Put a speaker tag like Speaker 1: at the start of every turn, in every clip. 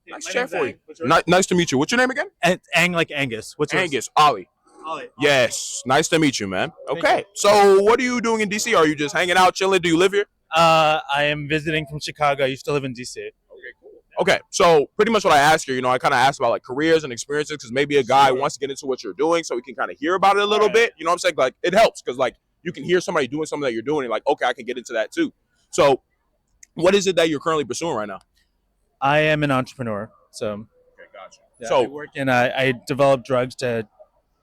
Speaker 1: Nice
Speaker 2: My
Speaker 1: chair
Speaker 2: name's
Speaker 1: for you.
Speaker 2: Ang. What's yours?
Speaker 1: Nice to meet you. What's your name again?
Speaker 2: Ang like Angus. What's yours?
Speaker 1: Angus. Ollie.
Speaker 2: Ollie.
Speaker 1: Yes. Nice to meet you, man.
Speaker 2: Thank
Speaker 1: Okay.
Speaker 2: you.
Speaker 1: So what are you doing in DC? Are you just hanging out, chilling? Do you live here?
Speaker 2: I am visiting from Chicago. I used to live in DC.
Speaker 1: Okay, cool. Okay, so pretty much what I asked you, I kind of asked about like careers and experiences because maybe a guy wants to get into what you're doing so he can kind of hear about it a little bit. You know what I'm saying? Like it helps because like you can hear somebody doing something that you're doing and like, okay, I can get into that too. So what is it that you're currently pursuing right now?
Speaker 2: I am an entrepreneur. So
Speaker 1: Okay, gotcha.
Speaker 2: yeah,
Speaker 1: So
Speaker 2: I work in I develop drugs to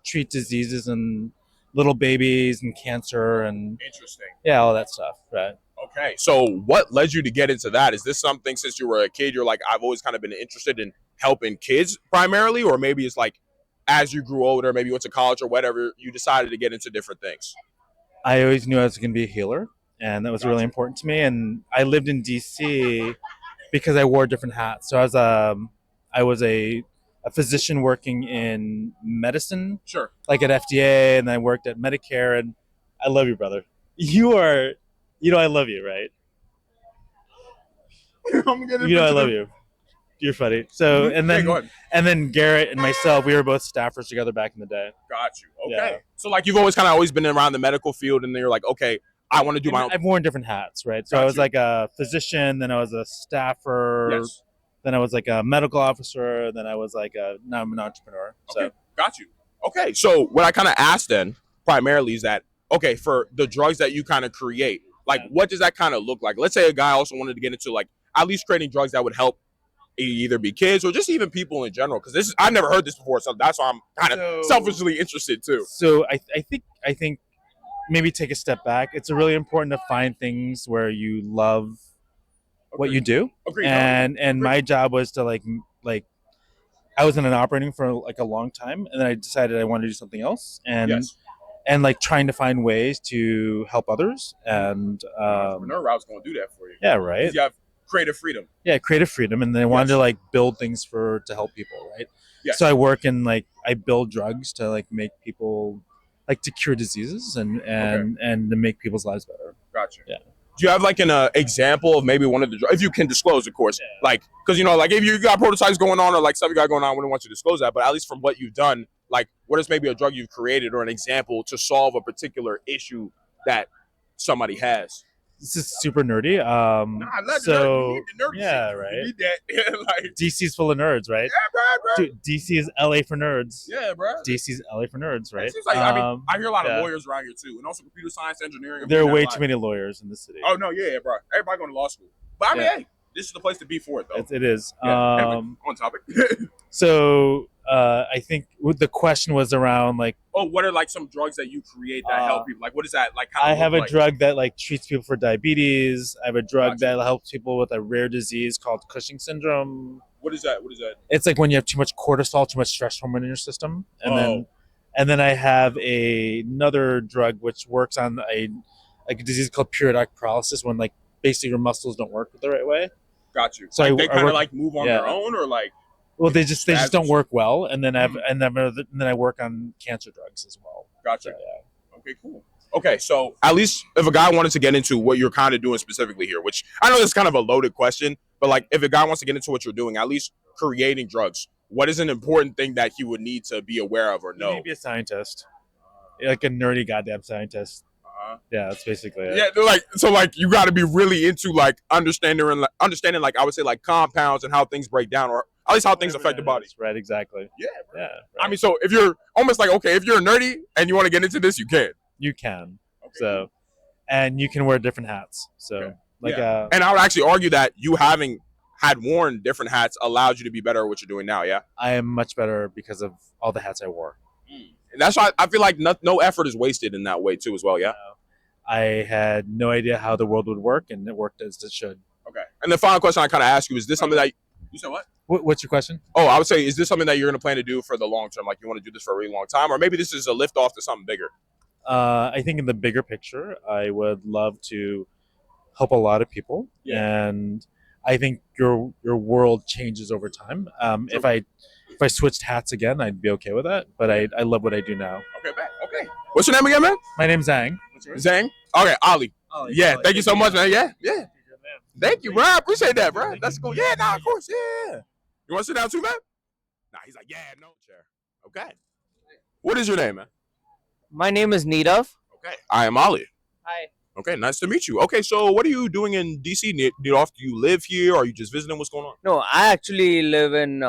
Speaker 2: treat diseases in little babies and cancer and
Speaker 1: interesting.
Speaker 2: all that stuff. Right.
Speaker 1: Okay, so what led you to get into that? Is this something since you were a kid, you're like, I've always kind of been interested in helping kids primarily, or maybe it's like as you grew older, maybe you went to college or whatever, you decided to get into different things?
Speaker 2: I always knew I was going to be a healer, and that was really important to me. And I lived in DC because I wore different hats. So I was a physician working in medicine,
Speaker 1: Sure.
Speaker 2: like at FDA, and I worked at Medicare. And I love you, brother. I love you, right? I love you. You're funny. So, and then Garrett and myself, we were both staffers together back in the day.
Speaker 1: Got you. Okay.
Speaker 2: Yeah.
Speaker 1: So like you've always been around the medical field, and then you're like, okay, I want to do my own.
Speaker 2: I've worn different hats, right? So
Speaker 1: Got
Speaker 2: I was
Speaker 1: you.
Speaker 2: like a physician, then I was a staffer,
Speaker 1: Yes.
Speaker 2: then I was like a medical officer, then I was now I'm an entrepreneur.
Speaker 1: Okay. Got you. Okay. So what I kind of asked then primarily is that, okay, for the drugs that you kind of create, like what does that kind of look like? Let's say a guy also wanted to get into like at least creating drugs that would help either be kids or just even people in general. Because I've never heard this before, so that's why I'm kind of selfishly interested too.
Speaker 2: So I think maybe take a step back. It's really important to find things where you love what you do.
Speaker 1: Agreed.
Speaker 2: And my job was to like I was in an operating for like a long time, and then I decided I wanted to do something else, and like trying to find ways to help others. And
Speaker 1: entrepreneur route's going to do that for you.
Speaker 2: Yeah, right.
Speaker 1: You have creative freedom.
Speaker 2: Yeah, creative freedom, and then I wanted to like build things to help people, right? Yes. So I work in I build drugs to like make people like to cure diseases and to make people's lives better.
Speaker 1: Gotcha.
Speaker 2: Yeah.
Speaker 1: Do you have like an example of maybe one of the drugs, if you can disclose, of course, like, because like if you got prototypes going on or like stuff you got going on, I wouldn't want you to disclose that, but at least from what you've done, like what is maybe a drug you've created or an example to solve a particular issue that somebody has?
Speaker 2: This is super nerdy.
Speaker 1: I love
Speaker 2: so
Speaker 1: you need the nerdy
Speaker 2: yeah,
Speaker 1: shit.
Speaker 2: right.
Speaker 1: You need that. Like,
Speaker 2: DC's full of nerds, right?
Speaker 1: Yeah, bro.
Speaker 2: Dude, DC is LA for nerds.
Speaker 1: Yeah, bro.
Speaker 2: DC's LA for nerds, right?
Speaker 1: Seems like, I hear a lot of lawyers around here too, and also computer science, engineering.
Speaker 2: There are way too many lawyers in the city.
Speaker 1: Oh no, yeah, bro. Everybody going to law school, but I mean, hey, this is the place to be for it, though.
Speaker 2: It is.
Speaker 1: Yeah. On topic.
Speaker 2: So I think the question was around like,
Speaker 1: what are like some drugs that you create that help people? Like, what is that like?
Speaker 2: I have a drug that like treats people for diabetes. I have a drug that helps people with a rare disease called Cushing syndrome.
Speaker 1: What is that?
Speaker 2: It's like when you have too much cortisol, too much stress hormone in your system, and then I have another drug which works on a disease called periodic paralysis, when like basically your muscles don't work the right way.
Speaker 1: Got you.
Speaker 2: So
Speaker 1: like they kind of like move on their own, or like.
Speaker 2: Well, they just don't work well, and then I work on cancer drugs as well.
Speaker 1: Gotcha. So, yeah. Okay, cool. Okay, so at least if a guy wanted to get into what you're kind of doing specifically here, which I know is kind of a loaded question, but like if a guy wants to get into what you're doing, at least creating drugs, what is an important thing that he would need to be aware of or know?
Speaker 2: You need to be a scientist, like a nerdy goddamn scientist. Yeah, that's basically it.
Speaker 1: Yeah, like you got to be really into like understanding like I would say like compounds and how things break down, or at least how things affect the body.
Speaker 2: Right, exactly.
Speaker 1: Yeah.
Speaker 2: Yeah. Right.
Speaker 1: I mean, so if you're almost like, okay, if you're a nerdy and you want to get into this, you can.
Speaker 2: You can. Okay. So, and you can wear different hats. So,
Speaker 1: and I would actually argue that you having had worn different hats allowed you to be better at what you're doing now. Yeah.
Speaker 2: I am much better because of all the hats I wore.
Speaker 1: And that's why I feel like no effort is wasted in that way too, as well. Yeah.
Speaker 2: I had no idea how the world would work, and it worked as it should.
Speaker 1: Okay. And the final question I kind of ask you is: this something that you said? What?
Speaker 2: What's your question?
Speaker 1: Oh, I would say, is this something that you're going to plan to do for the long term? Like you want to do this for a really long time, or maybe this is a lift off to something bigger?
Speaker 2: I think in the bigger picture, I would love to help a lot of people, and I think your world changes over time. If I switched hats again, I'd be okay with that. But I love what I do now.
Speaker 1: Okay. What's your name again, man?
Speaker 2: My name's Zhang.
Speaker 1: Zhang? Okay, Ollie. Yeah, thank you so much, man. Yeah. Thank you, bro. I appreciate that, bro. That's cool. Yeah, of course. Yeah. You want to sit down too, man? Nah, he's like, yeah, no chair. Okay. What is your name, man?
Speaker 3: My name is Nirav.
Speaker 1: Okay. I am Ali.
Speaker 3: Hi.
Speaker 1: Okay, nice to meet you. Okay, so what are you doing in DC? Do you live here? Or are you just visiting? What's going on?
Speaker 3: No, I actually live in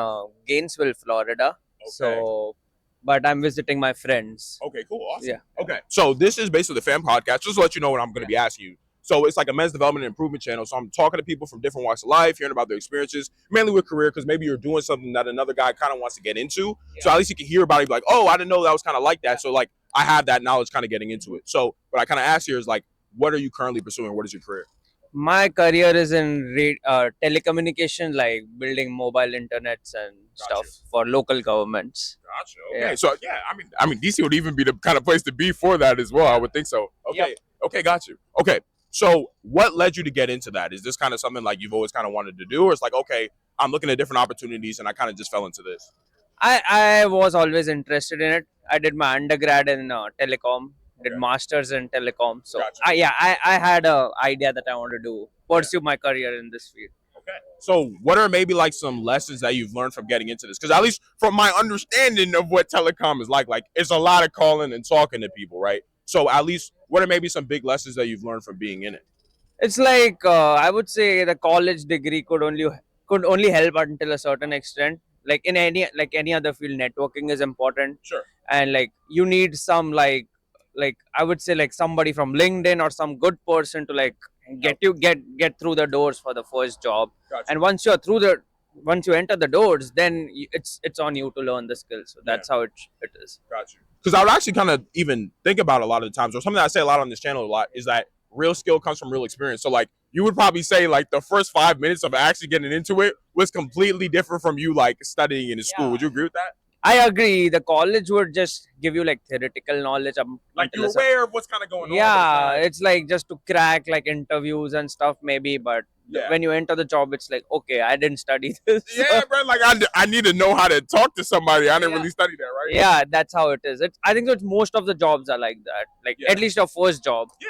Speaker 3: Gainesville, Florida.
Speaker 1: Okay.
Speaker 3: So, but I'm visiting my friends.
Speaker 1: Okay, cool. Awesome.
Speaker 3: Yeah.
Speaker 1: Okay, so this is basically the FAM podcast. Just to let you know what I'm going to be asking you. So it's like a men's development and improvement channel. So I'm talking to people from different walks of life, hearing about their experiences, mainly with career, because maybe you're doing something that another guy kind of wants to get into. Yeah. So at least you can hear about it, like, oh, I didn't know that was kind of like that. So like, I have that knowledge kind of getting into it. So what I kind of ask here is like, what are you currently pursuing? What is your career?
Speaker 3: My career is in telecommunication, like building mobile internets and stuff for local governments.
Speaker 1: Gotcha. Okay. Yeah. So yeah, I mean, DC would even be the kind of place to be for that as well. I would think so. Okay. Yep. Okay. Got you. Okay. So what led you to get into that? Is this kind of something like you've always kind of wanted to do, or it's like, okay, I'm looking at different opportunities and I kind of just fell into this?
Speaker 3: I was always interested in it. I did my undergrad in telecom, did masters in telecom. So gotcha. I had a idea that I wanted to pursue my career in this field.
Speaker 1: Okay. So what are maybe like some lessons that you've learned from getting into this? Because at least from my understanding of what telecom is like it's a lot of calling and talking to people, right? So at least what are maybe some big lessons that you've learned from being in it?
Speaker 3: It's like I would say the college degree could only help until a certain extent. Like in any other field, networking is important.
Speaker 1: Sure.
Speaker 3: And like you need some like I would say like somebody from LinkedIn or some good person to like get through the doors for the first job.
Speaker 1: Gotcha.
Speaker 3: And once you enter the doors, then it's on you to learn the skills. So that's how it is.
Speaker 1: Gotcha. Because I would actually kind of even think about a lot of the times, or something that I say a lot on this channel a lot, is that real skill comes from real experience. So like you would probably say like the first 5 minutes of actually getting into it was completely different from you like studying in school. Would you agree with that?
Speaker 3: I agree. The college would just give you like theoretical knowledge.
Speaker 1: Like you're aware of what's kind of going on.
Speaker 3: Yeah, it's like just to crack like interviews and stuff maybe, but when you enter the job, it's like, okay, I didn't study this.
Speaker 1: Yeah, bro. Like I need to know how to talk to somebody. I didn't really study that, right?
Speaker 3: Yeah, that's how it is. I think that most of the jobs are like that. Like at least your first job.
Speaker 1: Yeah.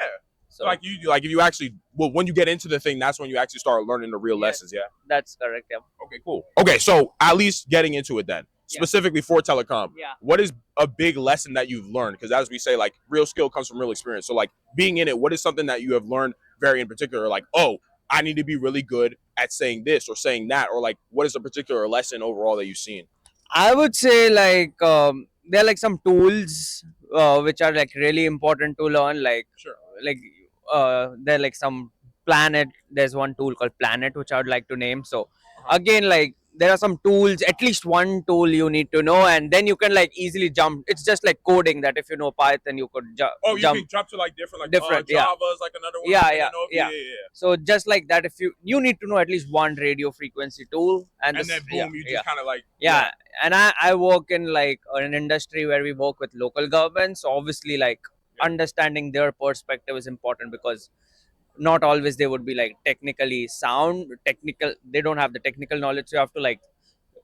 Speaker 1: So like if you actually when you get into the thing, that's when you actually start learning the real lessons. Yeah.
Speaker 3: That's correct. Yeah.
Speaker 1: Okay, cool. Okay, so at least getting into it then. Specifically for telecom, what is a big lesson that you've learned? Because as we say, like real skill comes from real experience. So like being in it, what is something that you have learned very in particular? Like, oh, I need to be really good at saying this or saying that, or like what is a particular lesson overall that you've seen?
Speaker 3: I would say like there are like some tools which are like really important to learn. Like like there are like some Planet. There's one tool called Planet which I would like to name. So again, like there are some tools, at least one tool you need to know, and then you can like easily jump. It's just like coding that if you know Python, you could jump.
Speaker 1: Oh, you can jump to like different Java's like another one.
Speaker 3: Yeah. So just like that, if you need to know at least one radio frequency tool, and
Speaker 1: then boom, you just kind of like
Speaker 3: And I work in like an industry where we work with local governments. So obviously, like understanding their perspective is important because not always they would be like technically sound. They don't have the technical knowledge. So you have to like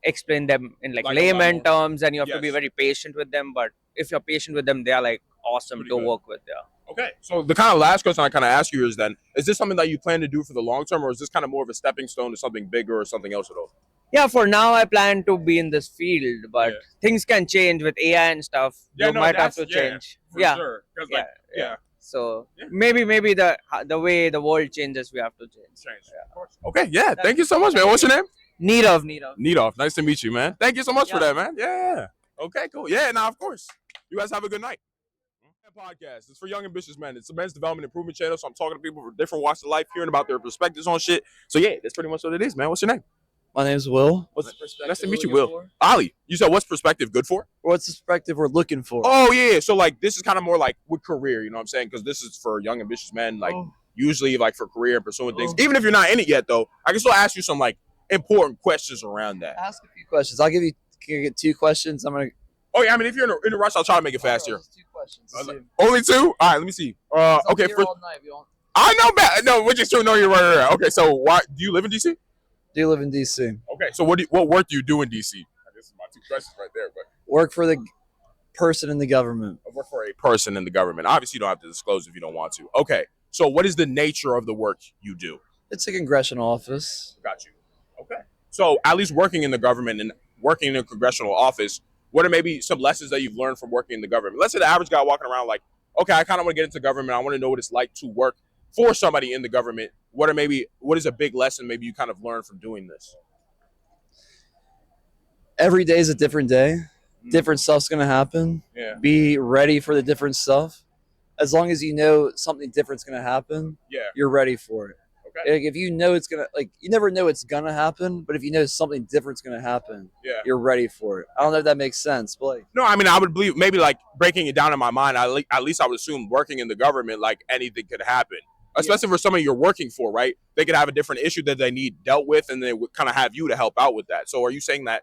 Speaker 3: explain them in like layman terms, and you have to be very patient with them. But if you're patient with them, they are like awesome to work with. Yeah.
Speaker 1: Okay. So the kind of last question I kind of ask you is then, is this something that you plan to do for the long term, or is this kind of more of a stepping stone to something bigger or something else at all?
Speaker 3: Yeah, for now I plan to be in this field, but things can change with AI and stuff. You might have to change.
Speaker 1: For sure.
Speaker 3: So maybe the way the world changes, we have to change.
Speaker 1: Of course. Okay, yeah. Thank you so much, man. What's your name?
Speaker 3: Nirav.
Speaker 1: Nice to meet you, man. Thank you so much for that, man. Yeah. Okay, cool. Yeah, now of course. You guys have a good night. Podcast. It's for young ambitious men. It's a men's development improvement channel. So I'm talking to people from different walks of life, hearing about their perspectives on shit. So yeah, that's pretty much what it is, man. What's your name?
Speaker 4: My name's Will.
Speaker 1: Nice to meet you, Will. Ali, you said what's perspective good for?
Speaker 4: What's the perspective we're looking for?
Speaker 1: Oh, yeah. So, like, this is kind of more like with career, you know what I'm saying? Because this is for young, ambitious men, like, usually, like, for career and pursuing things. Even if you're not in it yet, though, I can still ask you some, like, important questions around that.
Speaker 4: Ask a few questions. I'll give you 2 questions. I'm going to...
Speaker 1: Oh, yeah. I mean, if you're in a rush, I'll try to make it fast here.
Speaker 4: 2 questions.
Speaker 1: Only 2? All right, let me see. Okay. I know, no, which is true. No, you're right. Okay, so why do you live in D.C.?
Speaker 4: Do you live in DC?
Speaker 1: Okay, so what work do you do in DC? I guess my 2 questions right there. But
Speaker 4: work for the person in the government.
Speaker 1: I work for a person in the government. Obviously, you don't have to disclose if you don't want to. Okay, so what is the nature of the work you do?
Speaker 4: It's a congressional office.
Speaker 1: Got you. Okay. So at least working in the government and working in a congressional office, what are maybe some lessons that you've learned from working in the government? Let's say the average guy walking around like, okay, I kind of want to get into government. I want to know what it's like to work for somebody in the government. What is a big lesson maybe you kind of learned from doing this?
Speaker 4: Every day is a different day. Different stuff's gonna happen.
Speaker 1: Yeah.
Speaker 4: Be ready for the different stuff. As long as you know something different's gonna happen,
Speaker 1: Yeah.
Speaker 4: you're ready for it.
Speaker 1: Okay.
Speaker 4: Like if you know it's gonna, like, you never know it's gonna happen, but if you know something different's gonna happen,
Speaker 1: Yeah.
Speaker 4: you're ready for it. I don't know if that makes sense, but like,
Speaker 1: No, I mean, I would believe maybe like breaking it down in my mind, at least I would assume working in the government, like anything could happen, especially for somebody you're working for, right? They could have a different issue that they need dealt with, and they would kind of have you to help out with that. So are you saying that,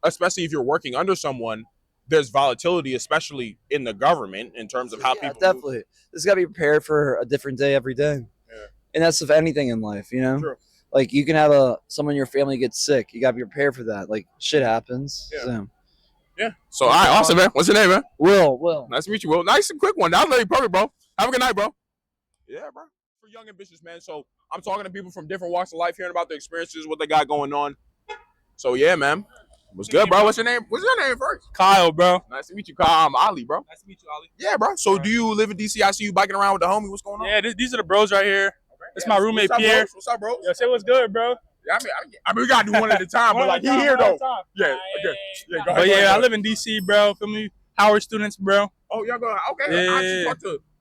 Speaker 1: especially if you're working under someone, there's volatility, especially in the government, in terms of how
Speaker 4: yeah,
Speaker 1: people
Speaker 4: definitely. This got to be prepared for a different day every day.
Speaker 1: Yeah.
Speaker 4: And that's of anything in life, you know?
Speaker 1: True.
Speaker 4: Like you can have someone in your family get sick. You got to be prepared for that. Like shit happens.
Speaker 1: Yeah.
Speaker 4: So.
Speaker 1: Yeah. So, all right, awesome, man. What's your name, man?
Speaker 4: Will.
Speaker 1: Nice to meet you, Will. Nice and quick one. That was really perfect, bro. Have a good night, bro. Yeah, bro. For young ambitious, man. So I'm talking to people from different walks of life, hearing about their experiences, what they got going on. So yeah, man. What's good, bro? What's your name? What's your name first?
Speaker 5: Kyle, bro.
Speaker 1: Nice to meet you, Kyle. I'm Ali, bro.
Speaker 5: Nice to meet you, Ali.
Speaker 1: Yeah, bro. So do you live in DC? I see you biking around with the homie. What's going on?
Speaker 5: Yeah, these are the bros right here. This is my roommate,
Speaker 1: What's up,
Speaker 5: Pierre.
Speaker 1: bro? What's up, bro?
Speaker 5: Yo, say what's good, bro.
Speaker 1: Yeah, I mean, we gotta do one at a time, but like he here though. Yeah, okay. Yeah, go ahead.
Speaker 5: But
Speaker 1: go
Speaker 5: yeah,
Speaker 1: ahead.
Speaker 5: I live in DC, bro. Feel me? Howard students, bro.
Speaker 1: Oh, y'all go. Okay.
Speaker 5: Yeah.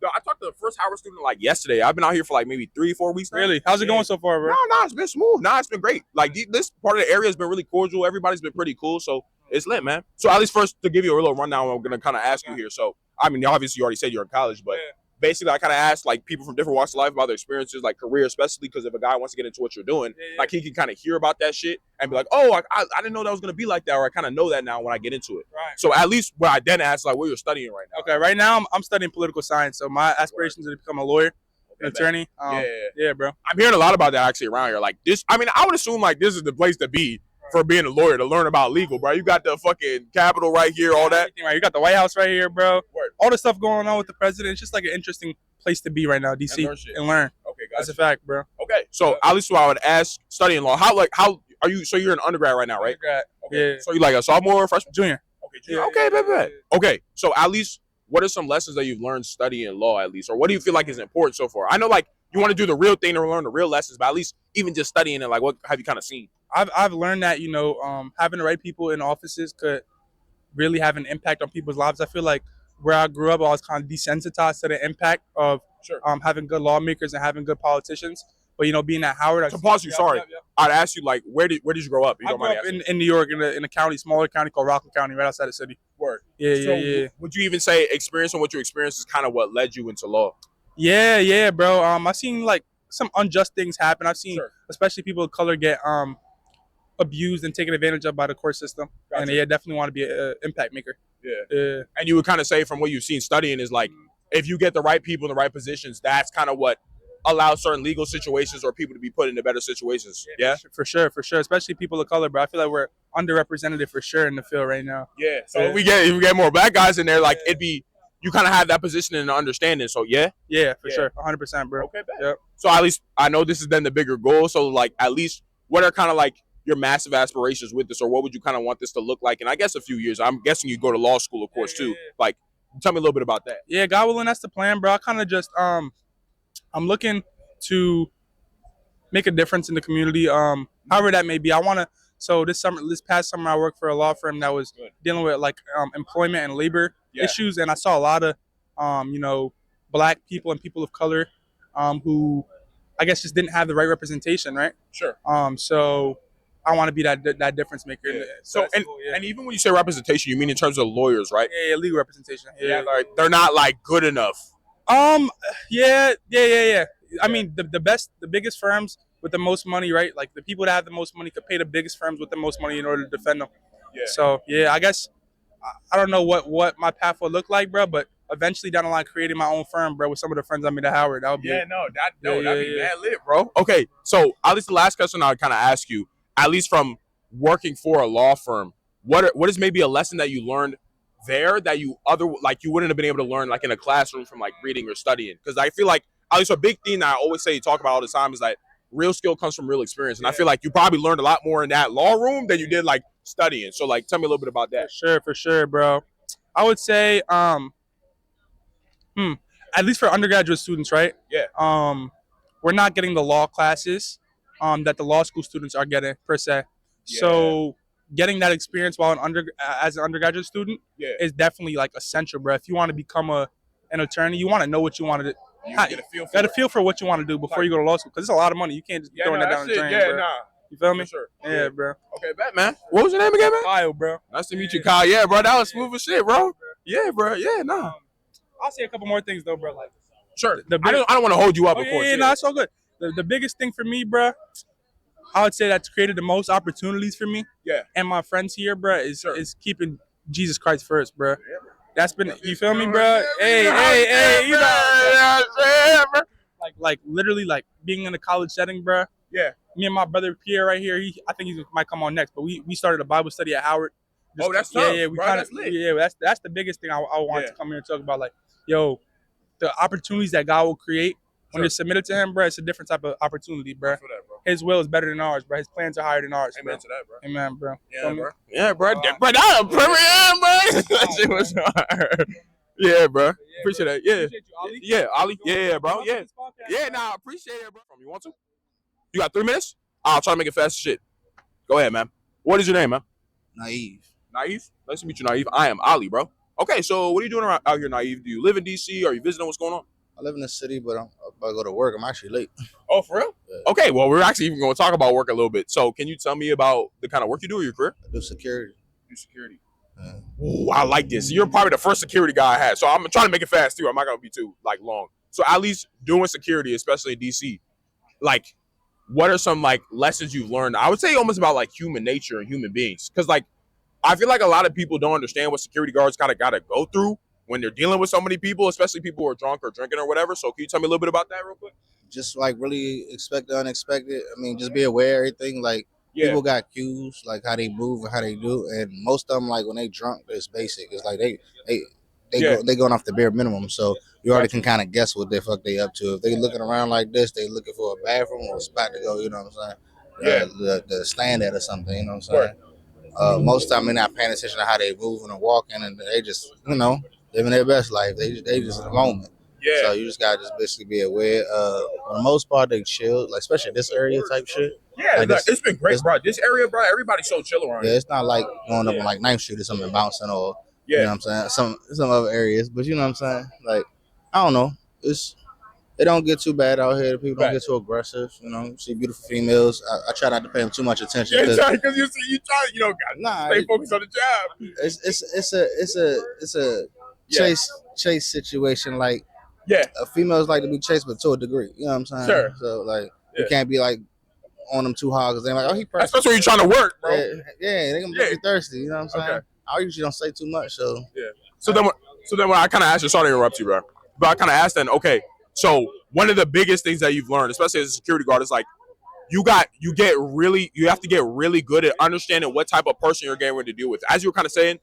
Speaker 1: I talked to the first Howard student like yesterday. I've been out here for like maybe 3-4 weeks now.
Speaker 5: Really? How's it
Speaker 1: Yeah.
Speaker 5: going so far, bro?
Speaker 1: No, it's been smooth. No, it's been great. Like this part of the area has been really cordial. Everybody's been pretty cool. So it's lit, man. So at least first to give you a little rundown, I'm gonna kind of ask you here. So I mean, obviously you already said you're in college, but basically I kind of asked like people from different walks of life about their experiences, like career, especially because if a guy wants to get into what you're doing, like he can kind of hear about that shit and be like, oh, I didn't know that was gonna be like that, or I kind of know that now when I get into it.
Speaker 5: Right.
Speaker 1: So at least what I then asked, like, what you're studying right now.
Speaker 5: Okay, right now I'm studying political science, so my aspirations are to become a lawyer, an attorney. Yeah, bro.
Speaker 1: I'm hearing a lot about that actually around here. Like this, I mean, I would assume like this is the place to be for being a lawyer, to learn about legal, bro. You got the fucking Capitol right here, all that.
Speaker 5: Everything right. You got the White House right here, bro.
Speaker 1: Word.
Speaker 5: All the stuff going on with the president. It's just like an interesting place to be right now, DC,
Speaker 1: And learn shit.
Speaker 5: and learn.
Speaker 1: Okay,
Speaker 5: That's
Speaker 1: guys.
Speaker 5: a fact, bro.
Speaker 1: Okay, so at least what I would ask, studying law. How are you? So you're an undergrad right now, right?
Speaker 5: Undergrad.
Speaker 1: Okay.
Speaker 5: Yeah.
Speaker 1: So you like a sophomore or freshman?
Speaker 5: Junior.
Speaker 1: Okay,
Speaker 5: Yeah,
Speaker 1: okay,
Speaker 5: yeah,
Speaker 1: bet. Okay, so at least what are some lessons that you've learned studying law at least, or what do you feel like is important so far? I know like you want to do the real thing to learn the real lessons, but at least even just studying it, like what have you kind of seen?
Speaker 5: I've learned that, you know, having the right people in offices could really have an impact on people's lives. I feel like where I grew up, I was kind of desensitized to the impact of having good lawmakers and having good politicians. But, you know, being at Howard,
Speaker 1: To pause you, sorry. I'd ask you like where did you grow up? You
Speaker 5: I
Speaker 1: don't
Speaker 5: grew
Speaker 1: mind
Speaker 5: up
Speaker 1: asking.
Speaker 5: in New York, in a county, smaller county called Rockland County, right outside the city.
Speaker 1: Word.
Speaker 5: Yeah,
Speaker 1: So
Speaker 5: yeah.
Speaker 1: would you even say experiencing what you experienced is kind of what led you into law?
Speaker 5: Yeah, bro. I've seen like some unjust things happen. I've seen, especially people of color, get abused and taken advantage of by the court system.
Speaker 1: Gotcha.
Speaker 5: And yeah, definitely want to be an impact maker.
Speaker 1: Yeah. And you would kind of say from what you've seen studying is like if you get the right people in the right positions, that's kind of what allows certain legal situations or people to be put into better situations. Yeah.
Speaker 5: For sure. Especially people of color, bro. I feel like we're underrepresented for sure in the field right now.
Speaker 1: Yeah. So if we get more black guys in there, like it'd be you kind of have that position and understanding. So yeah.
Speaker 5: Yeah, for sure. 100%, bro.
Speaker 1: Okay, bet.
Speaker 5: Yep.
Speaker 1: So at least I know this is then the bigger goal. So like at least what are kind of like your massive aspirations with this, or what would you kind of want this to look like in I guess a few years? I'm guessing you go to law school, of course, too. Like tell me a little bit about that.
Speaker 5: Yeah, God willing, that's the plan, bro. I kind of just I'm looking to make a difference in the community. However that may be. I want to. So this past summer, I worked for a law firm that was dealing with like employment and labor issues, and I saw a lot of you know, black people and people of color who I guess just didn't have the right representation, right?
Speaker 1: Sure.
Speaker 5: So I want to be that difference maker.
Speaker 1: Yeah.
Speaker 5: So
Speaker 1: So and even when you say representation, you mean in terms of lawyers, right?
Speaker 5: yeah, legal representation. Yeah.
Speaker 1: Like they're not like good enough.
Speaker 5: Yeah. I mean, the biggest firms with the most money, right? Like the people that have the most money could pay the biggest firms with the most money in order to defend them.
Speaker 1: Yeah.
Speaker 5: So yeah, I guess I don't know what my path will look like, bro. But eventually down the line, creating my own firm, bro, with some of the friends I made at Howard, that would be it.
Speaker 1: That'd be mad lit, bro. Okay, so at least the last question I would kind of ask you, at least from working for a law firm, what is maybe a lesson that you learned there that you wouldn't have been able to learn like in a classroom from like reading or studying? Because I feel like at least a big thing that I always say talk about all the time is like real skill comes from real experience, and I feel like you probably learned a lot more in that law room than you did like studying. So like, tell me a little bit about that.
Speaker 5: For sure, bro. I would say, at least for undergraduate students, right?
Speaker 1: Yeah.
Speaker 5: We're not getting the law classes, that the law school students are getting per se.
Speaker 1: Yeah.
Speaker 5: So getting that experience while as an undergraduate student
Speaker 1: Yeah.
Speaker 5: is definitely like essential, bro. If you want to become an attorney, you want to know what you want to do.
Speaker 1: You get a feel for
Speaker 5: what you want to do before you go to law school, because it's a lot of money. You can't just be throwing that down the drain, bro. You feel me?
Speaker 1: For sure.
Speaker 5: Yeah, bro.
Speaker 1: Okay, bet, man. What was your name again, man?
Speaker 5: Kyle, bro.
Speaker 1: Nice to meet you, Kyle. Yeah, bro. That was smooth as shit, bro. Yeah, bro. Yeah, nah.
Speaker 5: I'll say a couple more things though, bro. Like,
Speaker 1: Sure. I don't want to hold you up, of course.
Speaker 5: Yeah, no, it's all good. The biggest thing for me, bro, I would say that's created the most opportunities for me.
Speaker 1: Yeah.
Speaker 5: And my friends here, bro, is keeping Jesus Christ first, bro. That's been, you feel me, bro? Hey, you know, like literally, like being in a college setting, bro.
Speaker 1: Yeah.
Speaker 5: Me and my brother Pierre right here. I think he might come on next, but we started a Bible study at Howard.
Speaker 1: Oh, that's tough.
Speaker 5: Yeah, we
Speaker 1: bro,
Speaker 5: kind
Speaker 1: that's
Speaker 5: of
Speaker 1: lit.
Speaker 5: yeah. That's the biggest thing I want to come here and talk about. Like, yo, the opportunities that God will create when you're submitted to Him, bro. It's a different type of opportunity, bro.
Speaker 1: That, bro.
Speaker 5: His will is better than ours, bro. His plans are higher than ours.
Speaker 1: Amen
Speaker 5: bro.
Speaker 1: to that, bro.
Speaker 5: Amen, bro.
Speaker 1: Yeah, bro. Yeah, bro. Bro, that was premiere, bro. That shit was hard. Yeah, bro. Appreciate that. Yeah.
Speaker 5: Appreciate you, Ali.
Speaker 1: Yeah, Ali. Yeah, bro. Yeah. Yeah, nah, I appreciate it, bro. You want to? You got 3 minutes? I'll try to make it fast as shit. Go ahead, man. What is your name, man?
Speaker 6: Naive.
Speaker 1: Naive? Nice to meet you, Naive. I am Ali, bro. Okay, so what are you doing out here, Naive? Do you live in D.C.? Are you visiting? What's going on?
Speaker 6: I live in the city, but I'm about to go to work. I'm actually late.
Speaker 1: Oh, for real?
Speaker 6: Yeah.
Speaker 1: Okay, well, we're actually even going to talk about work a little bit. So can you tell me about the kind of work you do in your career?
Speaker 6: I do security.
Speaker 1: Do security.
Speaker 6: Yeah.
Speaker 1: Ooh, I like this. You're probably the first security guy I had. So I'm trying to make it fast, too. I'm not going to be too, long. So at least doing security, especially in D.C., like, what are some, lessons you've learned? I would say almost about, human nature and human beings. Because, I feel like a lot of people don't understand what security guards kind of got to go through when they're dealing with so many people, especially people who are drunk or drinking or whatever. So can you tell me a little bit about that real quick?
Speaker 6: Just really expect the unexpected. I mean, just be aware of everything. People got cues, how they move and how they do, and most of them, when they drunk, it's basic. It's like they going off the bare minimum. So you already can kind of guess what the fuck they up to. If they looking around like this, they looking for a bathroom or a spot to go. You know what I'm saying? The stand at or something. You know what I'm saying? Most of the time they're not paying attention to how they moving and walking, and they just living their best life. They just in the moment.
Speaker 1: Yeah.
Speaker 6: So you just gotta basically be aware. For the most part, they chill, especially this area type shit.
Speaker 1: Yeah, it's been great, bro. This area, bro, everybody's so chill around.
Speaker 6: Yeah, it's not like going up on 9th Street or something bouncing or
Speaker 1: yeah.
Speaker 6: You know what I'm saying? Some other areas, but you know what I'm saying? I don't know. It don't get too bad out here. People don't get too aggressive. See beautiful females. I try not to pay them too much attention.
Speaker 1: Yeah, because you gotta stay focused on the job.
Speaker 6: It's a chase situation.
Speaker 1: Yeah.
Speaker 6: Females like to be chased, but to a degree. You know what I'm saying?
Speaker 1: Sure.
Speaker 6: So you can't be on them too hard because they're like, oh, he pressed.
Speaker 1: Especially when you're trying to work, bro.
Speaker 6: Yeah, they gonna make you thirsty. You know what I'm saying? Okay. I usually don't say too much, so
Speaker 1: yeah. So then when I kind of asked you, sorry to interrupt you, bro, but I kind of asked then, okay, so one of the biggest things that you've learned, especially as a security guard, is you have to get really good at understanding what type of person you're getting ready to deal with. As you were kind of saying,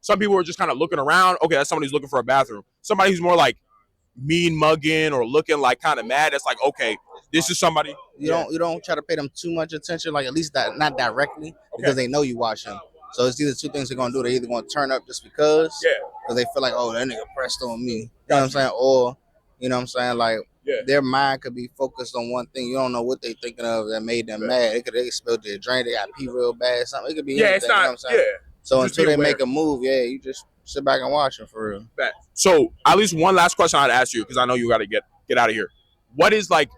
Speaker 1: some people are just kind of looking around. Okay, that's somebody who's looking for a bathroom. Somebody who's more mean mugging or looking kind of mad. That's okay, this is somebody.
Speaker 6: You don't try to pay them too much attention, at least not directly, because they know you watch them. So it's either two things they're gonna do. They're either gonna turn up just because they feel like, oh, that nigga pressed on me. You know what I'm saying? Or, you know what I'm saying? Their mind could be focused on one thing. You don't know what they thinking of that made them mad. They spilled their drink. They got pee real bad. Something. It could be anything.
Speaker 1: It's not.
Speaker 6: You know what I'm saying? So
Speaker 1: just
Speaker 6: until they make a move, you just sit back and watch them for real.
Speaker 1: So at least one last question I'd ask you, because I know you got to get out of here. What is the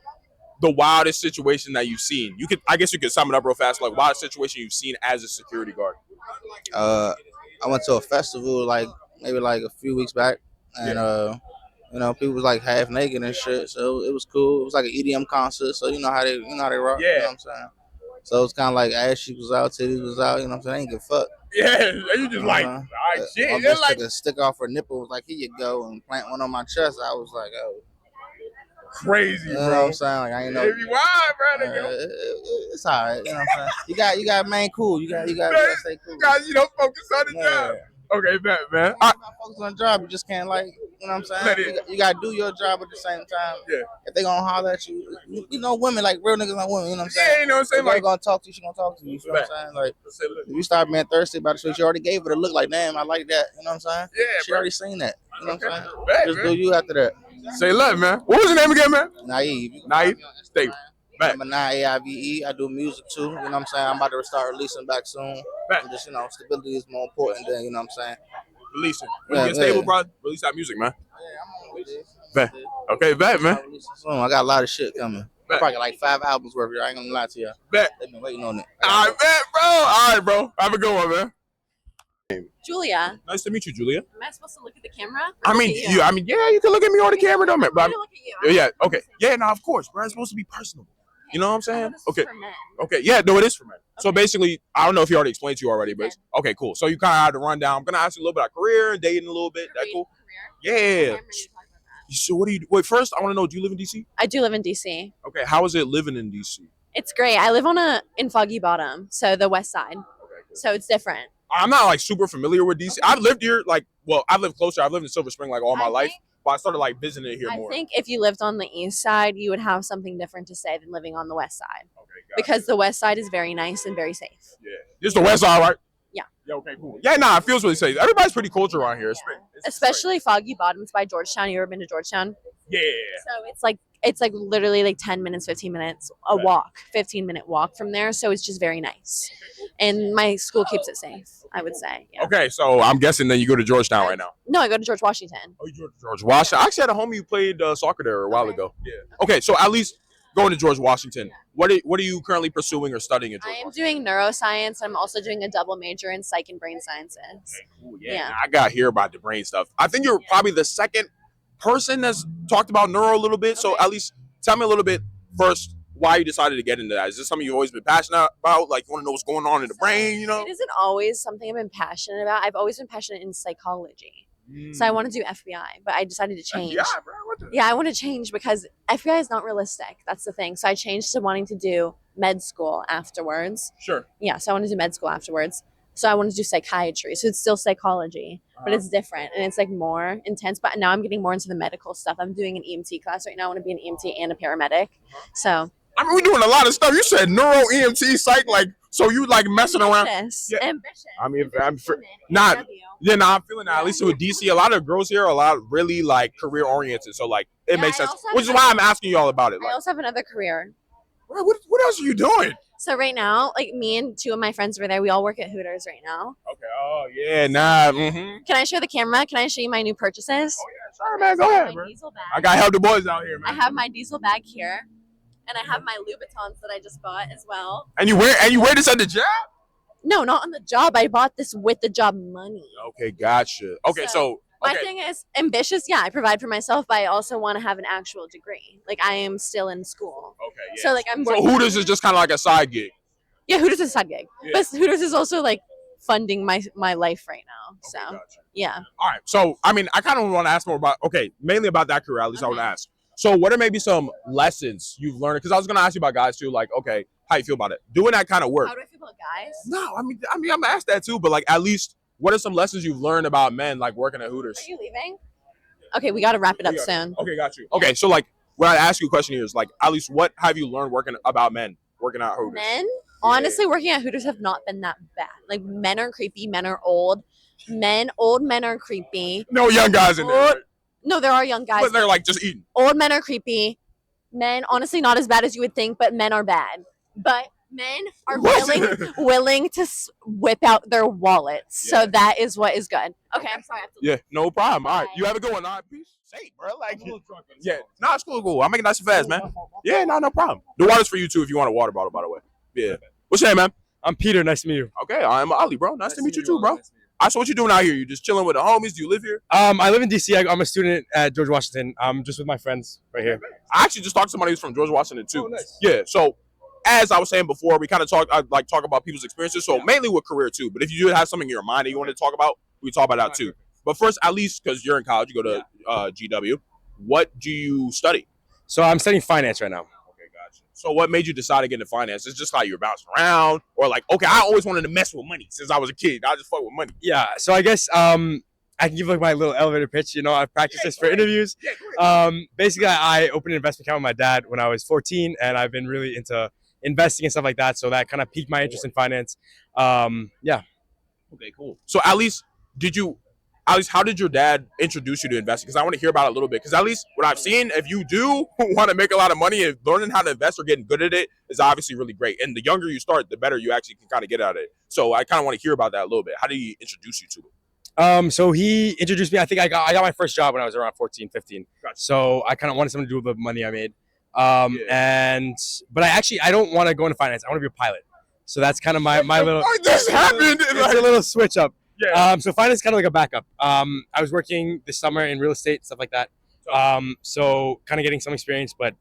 Speaker 1: wildest situation that you've seen? I guess you could sum it up real fast. Wildest situation you've seen as a security guard.
Speaker 6: I went to a festival maybe a few weeks back, and people was half naked and shit. So it was cool. It was an EDM concert. So you know how they rock.
Speaker 1: Yeah.
Speaker 6: You know what I'm saying? So it's kind of ass cheeks was out, titties was out. You know what I'm saying? I ain't give a fuck.
Speaker 1: Yeah, you just all right, shit.
Speaker 6: My bitch took a stick off her nipple, was here you go, and plant one on my chest. I was like, oh.
Speaker 1: Crazy,
Speaker 6: you
Speaker 1: bro.
Speaker 6: know what I'm saying? I ain't know.
Speaker 1: If you wild, bro,
Speaker 6: it's all right. You know what I'm saying? You got main cool. You got to stay cool.
Speaker 1: You got, focus on the job. Okay, bet, man.
Speaker 6: You focus on the job. You just can't like, you know what I'm saying? You gotta do your job at the same time.
Speaker 1: Yeah.
Speaker 6: If they gonna holler at you, you know, women like real niggas like women. You know what I'm saying?
Speaker 1: Yeah, you know what I'm saying?
Speaker 6: If they're
Speaker 1: Like,
Speaker 6: gonna talk to you, she gonna talk to you. You know what I'm saying? Like, if you start being thirsty about the shit, you already gave it a look like, damn, I like that. You know what I'm saying?
Speaker 1: yeah,
Speaker 6: She
Speaker 1: bro.
Speaker 6: already seen that. You know what I'm saying?
Speaker 1: Bet,
Speaker 6: Just
Speaker 1: man.
Speaker 6: do you after that.
Speaker 1: Say love, man. What was your name again, man?
Speaker 6: Naive. You can
Speaker 1: Naive?
Speaker 6: find me on
Speaker 1: Stay.
Speaker 6: Instagram.
Speaker 1: Bet.
Speaker 6: I'm a 9AIVE. I do music too. You know what I'm saying? I'm about to start releasing back soon.
Speaker 1: Bet.
Speaker 6: And just, you know, stability is more important than, you know what I'm saying?
Speaker 1: Release it. When you get stable, bro, release that music, man.
Speaker 6: Yeah, I'm on with it.
Speaker 1: Bet. Okay, bet, man.
Speaker 6: Soon. I got a lot of shit coming. I probably got like 5 albums worth here. I ain't gonna lie to you.
Speaker 1: Bet.
Speaker 6: They've been waiting on it.
Speaker 1: All right, bet, bro. All right, bro. Have a good one, man.
Speaker 7: Julia.
Speaker 1: Nice to meet you, Julia.
Speaker 7: Am I supposed to look at the camera?
Speaker 1: I mean, yeah, you can look at me on the camera, don't man.
Speaker 7: I'm
Speaker 1: Bro.
Speaker 7: gonna look at you.
Speaker 1: Yeah, okay. Yeah, no, of course, bro. It's supposed to be personal. You know what I'm saying?
Speaker 7: This is
Speaker 1: Okay.
Speaker 7: for men.
Speaker 1: Okay, yeah, no, it is for men. So
Speaker 7: Okay.
Speaker 1: basically, I don't know if he already explained to you already, but
Speaker 7: Okay.
Speaker 1: okay, cool. So you kind of had to run down. I'm gonna ask you a little bit about career and dating a little bit. That cool?
Speaker 7: Career.
Speaker 1: Yeah.
Speaker 7: Okay, I'm ready to talk about that.
Speaker 1: So what do you? Wait, first I want to know. Do you live in DC?
Speaker 7: I do live in DC.
Speaker 1: Okay, how is it living in DC?
Speaker 7: It's great. I live in Foggy Bottom, so the west side. So it's different.
Speaker 1: I'm not like super familiar with DC. I've lived here I've lived closer. I've lived in Silver Spring like all my life, but I started like visiting it here
Speaker 7: I
Speaker 1: more.
Speaker 7: think if you lived on the east side, you would have something different to say than living on the west side.
Speaker 1: Okay, gotcha.
Speaker 7: Because the west side is very nice and very safe.
Speaker 1: Yeah, just the west side, right?
Speaker 7: Yeah.
Speaker 1: Yeah. Okay. Cool. Yeah. Nah, it feels really safe. Everybody's pretty cultural around here.
Speaker 7: Yeah. Especially Foggy Bottoms by Georgetown. You ever been to Georgetown?
Speaker 1: Yeah.
Speaker 7: So it's like literally like 10 minutes, 15 minutes, a
Speaker 1: Right.
Speaker 7: walk, 15-minute walk from there. So it's just very nice. And my school keeps it safe, I would say. Yeah.
Speaker 1: Okay, so I'm guessing then you go to Georgetown right now.
Speaker 7: No, I go to George Washington.
Speaker 1: Oh, you go to George Washington. I actually had a homie who played soccer there a while
Speaker 7: Okay.
Speaker 1: ago. Yeah. Okay, so at least going to George Washington. What are you currently pursuing or studying at George
Speaker 7: I am
Speaker 1: Washington?
Speaker 7: doing neuroscience. I'm also doing a double major in psych and brain sciences.
Speaker 1: Cool,
Speaker 7: Yeah.
Speaker 1: I got to hear about the brain stuff. I think you're probably the second person that's talked about neuro a little bit. So
Speaker 7: Okay.
Speaker 1: at least tell me a little bit first why you decided to get into that. Is this something you've always been passionate about? Like you want to know what's going on in the brain, you know?
Speaker 7: It isn't always something I've been passionate about. I've always been passionate in psychology. So I want to do FBI, but I decided to change.
Speaker 1: Yeah, bro. What the?
Speaker 7: Yeah, I want to change because FBI is not realistic. That's the thing. So I changed to wanting to do med school afterwards.
Speaker 1: Sure.
Speaker 7: Yeah, so I want to do med school afterwards. So I want to do psychiatry. So it's still psychology, but it's different and it's like more intense. But now I'm getting more into the medical stuff. I'm doing an EMT class right now. I want to be an EMT and a paramedic. So
Speaker 1: I mean, we're doing a lot of stuff. You said neuro, EMT, psych, like, so you like messing around.
Speaker 7: ambitious.
Speaker 1: Yeah.
Speaker 7: Ambitious.
Speaker 1: I mean,
Speaker 7: Ambitious women,
Speaker 1: not-
Speaker 7: AW.
Speaker 1: Yeah, nah, I'm feeling that. At least with DC, a lot of girls here are a lot really like career oriented. So like, it
Speaker 7: Yeah,
Speaker 1: makes
Speaker 7: I
Speaker 1: sense.
Speaker 7: also have
Speaker 1: Which is
Speaker 7: another-
Speaker 1: why I'm asking you all about it.
Speaker 7: I
Speaker 1: Like,
Speaker 7: also have another career.
Speaker 1: bro, what else are you doing?
Speaker 7: So right now, like me and two of my friends over there, we all work at Hooters right now.
Speaker 1: Okay. Oh yeah, nah. Mm-hmm.
Speaker 7: Can I show the camera? Can I show you my new purchases?
Speaker 1: Oh yeah, sorry man. Go ahead,
Speaker 7: My
Speaker 1: bro.
Speaker 7: diesel bag.
Speaker 1: I gotta help the boys out here,
Speaker 7: I
Speaker 1: man.
Speaker 7: have my diesel bag here, and I have my Louboutins that I just bought as well.
Speaker 1: And you wear this at the job?
Speaker 7: No, not on the job. I bought this with the job money.
Speaker 1: Okay, gotcha. Okay, so
Speaker 7: My
Speaker 1: okay.
Speaker 7: thing is ambitious. Yeah, I provide for myself, but I also want to have an actual degree. Like I am still in school.
Speaker 1: Okay, yeah.
Speaker 7: So like I'm.
Speaker 1: So
Speaker 7: working-
Speaker 1: Hooters is just kind of like a side gig.
Speaker 7: Yeah, Hooters is a side gig,
Speaker 1: Yeah.
Speaker 7: but Hooters is also like funding my life right now. So
Speaker 1: Okay, gotcha.
Speaker 7: yeah.
Speaker 1: All right. So, I mean, I kind of want to ask more about, mainly about that career, at least I want to
Speaker 7: Okay.
Speaker 1: ask. So, what are maybe some lessons you've learned? Because I was going to ask you about guys too, like, okay, how you feel about it? Doing that kind of work.
Speaker 7: How do I feel about guys?
Speaker 1: No, I mean, I'm going to ask that too, but like, at least, what are some lessons you've learned about men, like working at Hooters?
Speaker 7: Are you leaving? Okay, we got to wrap it up
Speaker 1: We
Speaker 7: soon.
Speaker 1: Okay, got you. Okay, so like, when I ask you a question here is like, at least what have you learned working about men working at Hooters?
Speaker 7: Men, honestly, working at Hooters have not been that bad. Like men are creepy, men are old. Old men are creepy.
Speaker 1: No young guys in there, right?
Speaker 7: No, there are young guys.
Speaker 1: But they're like just eating.
Speaker 7: Old men are creepy. Men, honestly, not as bad as you would think, but men are bad. But men are
Speaker 1: What?
Speaker 7: willing to whip out their wallets.
Speaker 1: Yeah.
Speaker 7: So that is what is good. Okay, I'm sorry. I have to
Speaker 1: Yeah, no problem. All right,
Speaker 7: Bye.
Speaker 1: you have a good one. All right, peace. Say, bro, like, yeah, nah, it's cool. I'm making nice and fast, man. Yeah, no problem. The water's for you too if you want a water bottle, by the way. Yeah. What's your name, man?
Speaker 8: I'm Peter. Nice to meet you.
Speaker 1: Okay, I'm Ali, bro. Nice to meet you too, bro. I saw what you doing out here. You just chilling with the homies? Do you live here?
Speaker 8: I live in DC. I'm a student at George Washington. I'm just with my friends right here.
Speaker 1: I actually just talked to somebody who's from George Washington too.
Speaker 8: Oh, nice.
Speaker 1: Yeah. So, as I was saying before, we kind of talk about people's experiences. So mainly with career too. But if you do have something in your mind that you want to talk about, we talk about that too. But first, at least because you're in college, you go to GW. What do you study?
Speaker 8: So I'm studying finance right now.
Speaker 1: Okay, gotcha. So what made you decide to get into finance? It's just like you're bouncing around, or like, okay, I always wanted to mess with money since I was a kid. I just fuck with money.
Speaker 8: Yeah. So I guess I can give like my little elevator pitch. You know, I've practiced this for interviews. Basically, I opened an investment account with my dad when I was 14, and I've been really into investing and stuff like that. So that kind of piqued my interest in finance. Yeah.
Speaker 1: Okay, cool. So at least how did your dad introduce you to investing? Because I want to hear about it a little bit. Because at least what I've seen, if you do want to make a lot of money, and learning how to invest or getting good at it is obviously really great. And the younger you start, the better you actually can kind of get at it. So I kind of want to hear about that a little bit. How did he introduce you to it?
Speaker 8: So he introduced me. I think I got my first job when I was around 14, 15.
Speaker 1: Gotcha.
Speaker 8: So I kind of wanted something to do with the money I made. But I don't want to go into finance. I want to be a pilot. So that's kind of my little.
Speaker 1: Oh, this happened.
Speaker 8: It's a little switch up.
Speaker 1: Yeah.
Speaker 8: So finance is kind of like a backup. I was working this summer in real estate, stuff like that. So kind of getting some experience, but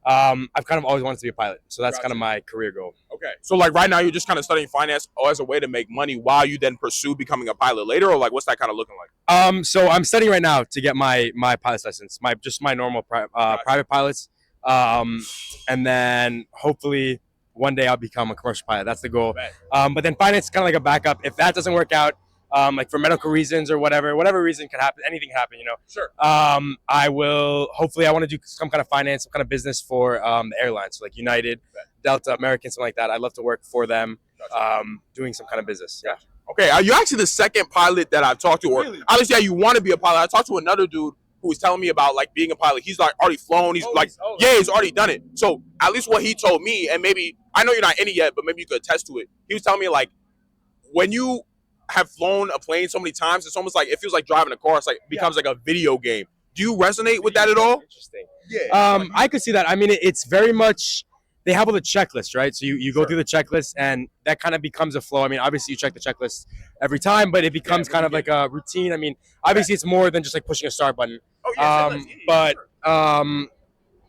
Speaker 8: I've kind of always wanted to be a pilot. So that's kind of my career goal.
Speaker 1: Okay. So like right now you're just kind of studying finance as a way to make money while you then pursue becoming a pilot later, or like what's that kind of looking like?
Speaker 8: So I'm studying right now to get my pilot's license, my normal private pilots. And then hopefully one day I'll become a commercial pilot. That's the goal. But then finance is kind of like a backup. If that doesn't work out, like for medical reasons or whatever reason can happen, anything can happen, you know.
Speaker 1: Sure.
Speaker 8: I want to do some kind of finance, some kind of business for the airlines, so like United, Delta, American, something like that. I'd love to work for them, doing some kind of business. Yeah.
Speaker 1: Okay, are you actually the second pilot that I've talked to, or
Speaker 8: Really?
Speaker 1: at least you want to be a pilot? I talked to another dude who was telling me about like being a pilot. He's like already flown. He's he's already done it. So at least what he told me, and maybe I know you're not in it yet, but maybe you could attest to it. He was telling me like when you have flown a plane so many times, it's almost like it feels like driving a car. It's like it becomes like a video game. Do you resonate with that at all?
Speaker 8: Interesting.
Speaker 1: Yeah.
Speaker 8: I could see that. I mean, it's very much. They have all the checklists, right? So you go through the checklist, and that kind of becomes a flow. I mean, obviously you check the checklist every time, but it becomes kind of like a routine. I mean, obviously it's more than just like pushing a start button.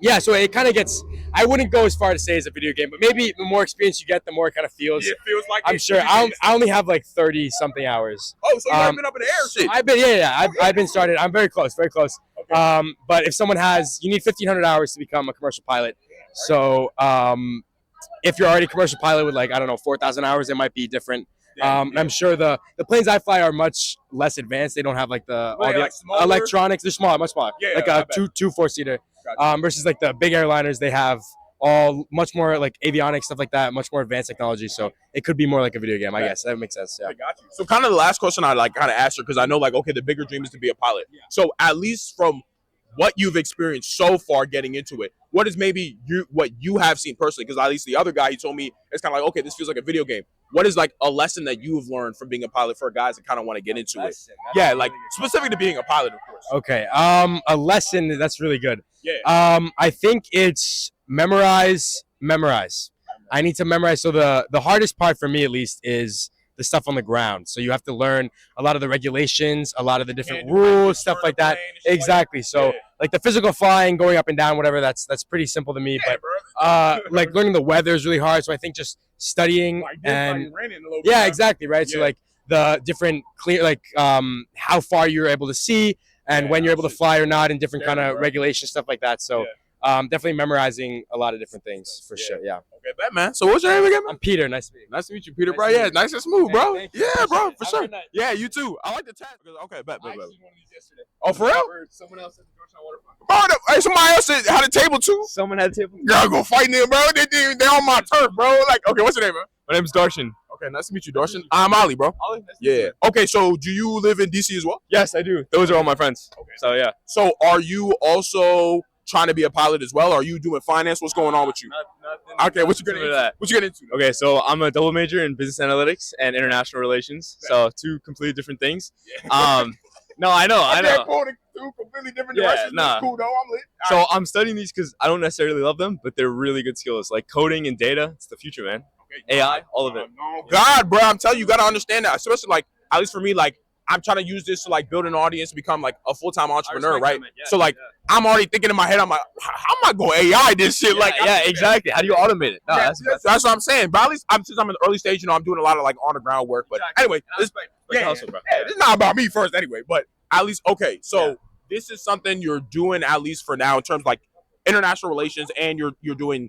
Speaker 8: Yeah, so it kind of gets. I wouldn't go as far to say it's a video game, but maybe the more experience you get, the more it kind of feels.
Speaker 1: It feels like
Speaker 8: I'm sure. I only have like 30 something hours.
Speaker 1: Oh, so you've been up in the air, shit.
Speaker 8: I've been I've been started. I'm very close, very close. Okay. But if someone you need 1,500 hours to become a commercial pilot. So if you're already a commercial pilot with like, I don't know, 4,000 hours, it might be different. I'm sure the planes I fly are much less advanced. They don't have like all the electronics. They're smaller, much smaller. Like a two four-seater. Versus like the big airliners, they have all much more like avionics, stuff like that, much more advanced technology. So it could be more like a video game, I guess. That makes sense. Yeah.
Speaker 1: I got you. So kind of the last question I like kind of asked her, because I know like, okay, the bigger dream is to be a pilot. Yeah. So at least from what you've experienced so far getting into it, what is maybe what you have seen personally? Because at least the other guy, he told me it's kind of like, okay, this feels like a video game. What is like a lesson that you've learned from being a pilot for guys that kind of want to get into it? Yeah, like specific to being a pilot, of course.
Speaker 8: Okay. A lesson that's really good. Yeah. I think it's memorize. I need to memorize. So the hardest part for me, at least, is the stuff on the ground. So you have to learn a lot of the regulations, a lot of the different rules, stuff like that. Exactly. So like the physical flying, going up and down, whatever, that's pretty simple to me. But like learning the weather is really hard. So I think just studying and exactly, right. So like the different how far you're able to see and when you're able to fly or not, and different kind of regulations, stuff like that. So definitely memorizing a lot of different things for sure. Yeah.
Speaker 1: Okay, bet, man. So what's your name again, man?
Speaker 8: I'm Peter. Nice to meet you.
Speaker 1: Nice to meet you, Peter, bro. Yeah, nice and smooth, bro. Yeah, bro, for sure. Yeah, you too. I like the tag. Okay, bet. Oh, for real?
Speaker 8: Someone else at the Georgetown Waterfront.
Speaker 1: Bro, hey, somebody else had a table too.
Speaker 8: Someone had a table.
Speaker 1: Girl, go fight them, bro. They on my turf, bro. Like, okay, what's your name, man?
Speaker 8: My name's Darshan.
Speaker 1: Okay, nice to meet you, Darshan. I'm Ali, bro.
Speaker 8: Ali, nice
Speaker 1: yeah. Okay, so do you live in DC as well?
Speaker 8: Yes, I do. Those are all my friends. Okay. So yeah.
Speaker 1: So are you also trying to be a pilot as well? Are you doing finance? What's going on with you?
Speaker 8: Nothing.
Speaker 1: Okay, what you getting into?
Speaker 8: That?
Speaker 1: What you getting into?
Speaker 8: Okay, so I'm a double major in business analytics and international relations. So two completely different things. No, I know.
Speaker 1: Two completely different directions.
Speaker 8: Nah.
Speaker 1: Cool though. I'm lit.
Speaker 8: So I'm studying these because I don't necessarily love them, but they're really good skills. Like coding and data, it's the future, man. Okay, AI, all of it.
Speaker 1: God, bro, I'm telling you, you gotta understand that. Especially like, at least for me, like I'm trying to use this to like build an audience, become like a full-time entrepreneur, right? Yeah, so like I'm already thinking in my head, I'm like, how am I going to AI this shit?
Speaker 8: Exactly. How do you automate it? No,
Speaker 1: that's what I'm saying. But at least since I'm in the early stage, I'm doing a lot of like on the ground work. But anyway, it's not about me first anyway. But at least so this is something you're doing at least for now in terms of like international relations, and you're doing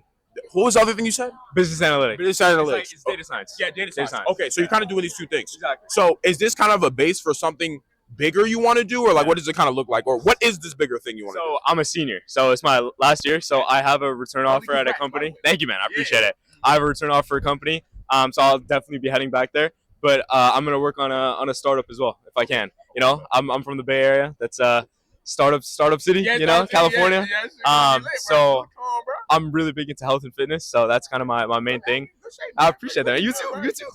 Speaker 1: What was the other thing you said?
Speaker 8: Business analytics.
Speaker 1: Business analytics.
Speaker 8: It's data science.
Speaker 1: Yeah, data science.
Speaker 8: science.
Speaker 1: Okay, so you're kind of doing these two things.
Speaker 8: Exactly.
Speaker 1: So is this kind of a base for something bigger you want to do, or like what does it kind of look like, or what is this bigger thing you want to do?
Speaker 8: So I'm a senior, so it's my last year. So I have a return offer at a company. Thank you, man. I appreciate it. I have a return offer for a company. So I'll definitely be heading back there. But I'm gonna work on a startup as well if I can. You know, I'm from the Bay Area. That's startup city. You know, California. So I'm really big into health and fitness. So that's kind of my main thing. I appreciate that. You too.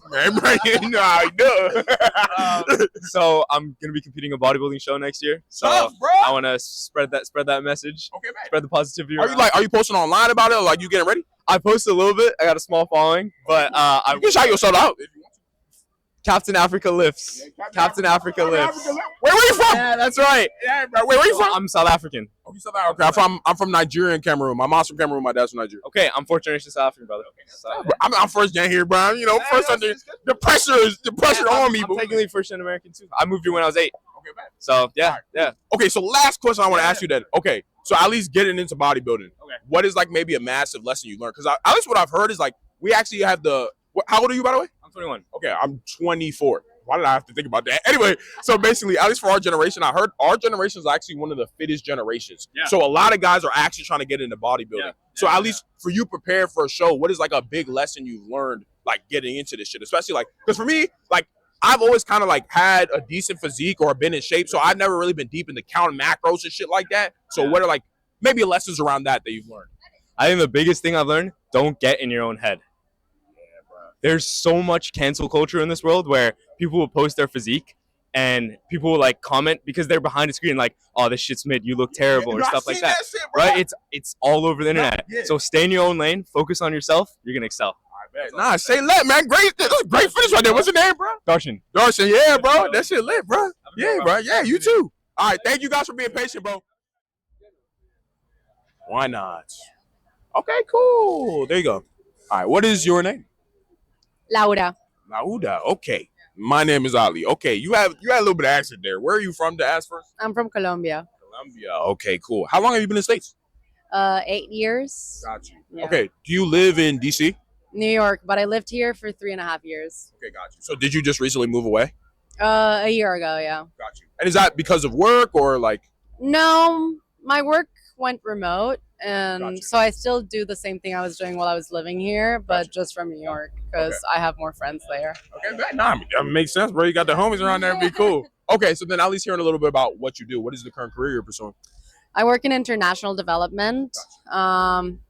Speaker 1: Man, you know how you do.
Speaker 8: So I'm gonna be competing in a bodybuilding show next year. So I want to spread that message.
Speaker 1: Okay, man.
Speaker 8: Spread the positivity.
Speaker 1: Are you posting online about it, or like you getting ready?
Speaker 8: I post a little bit. I got a small following, but
Speaker 1: You can shout yourself out.
Speaker 8: Captain Africa lifts. Captain Africa lifts.
Speaker 1: Where you from?
Speaker 8: Yeah, that's right.
Speaker 1: Yeah, bro. Where you from?
Speaker 8: I'm South African.
Speaker 1: Oh, you South African. I'm from Nigeria and Cameroon. My mom's from Cameroon. My dad's from Nigeria.
Speaker 8: Okay, I'm fourth generation South African, brother. So,
Speaker 1: I'm first gen here, bro. You know, first under the pressure on me.
Speaker 8: I'm technically first gen American too. I moved here when I was 8.
Speaker 1: Okay, man.
Speaker 8: So yeah.
Speaker 1: Okay, so last question I want to ask you then. Okay, so at least getting into bodybuilding. Okay. What is like maybe a massive lesson you learned? Because at least what I've heard is like we actually have how old are you, by the way?
Speaker 8: I'm 21.
Speaker 1: Okay, I'm 24. Why did I have to think about that? Anyway, so basically, at least for our generation, I heard our generation is actually one of the fittest generations. Yeah. So a lot of guys are actually trying to get into bodybuilding. Yeah. So at least for you prepared for a show, what is like a big lesson you've learned like getting into this shit? Especially like, because for me, like I've always kind of like had a decent physique or been in shape. So I've never really been deep into counting macros and shit like that. So what are like maybe lessons around that you've learned?
Speaker 8: I think the biggest thing I've learned, don't get in your own head. There's so much cancel culture in this world where people will post their physique and people will like comment because they're behind a screen like, oh, this shit's mid, you look terrible, or stuff like that. Shit, right? It's all over the internet. So stay in your own lane, focus on yourself, you're gonna excel.
Speaker 1: Nah, say lit, man. Great finish right there. What's your name, bro?
Speaker 8: Darshan,
Speaker 1: yeah, bro. That shit lit, bro. Yeah, bro. Yeah, you too. All right, thank you guys for being patient, bro. Why not? Okay, cool. There you go. All right, what is your name?
Speaker 7: Laura.
Speaker 1: Lauda. Okay. My name is Ali. Okay, you had a little bit of accent there. Where are you from to ask first?
Speaker 7: I'm from Colombia.
Speaker 1: Colombia. Okay, cool. How long have you been in the States?
Speaker 7: 8 years.
Speaker 1: Got you.
Speaker 7: Yeah.
Speaker 1: Okay. Do you live in DC?
Speaker 7: New York, but I lived here for 3.5 years.
Speaker 1: Okay, got you. So did you just recently move away?
Speaker 7: A year ago, yeah.
Speaker 1: Got you. And is that because of work or like?
Speaker 7: No, my work went remote, and so I still do the same thing I was doing while I was living here, but just from New York because I have more friends there.
Speaker 1: Okay, that makes sense, bro. You got the homies around there, it'd be cool. Okay, so then at least hearing a little bit about what you do. What is the current career you're pursuing?
Speaker 7: I work in international development.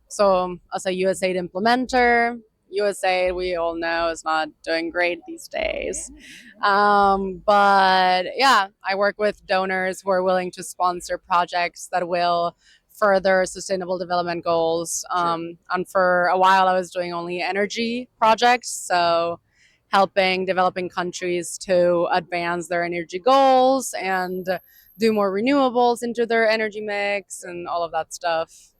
Speaker 7: So as a USAID implementer. USAID, we all know, is not doing great these days. But yeah, I work with donors who are willing to sponsor projects that will further sustainable development goals. And for a while, I was doing only energy projects. So helping developing countries to advance their energy goals and do more renewables into their energy mix and all of that stuff.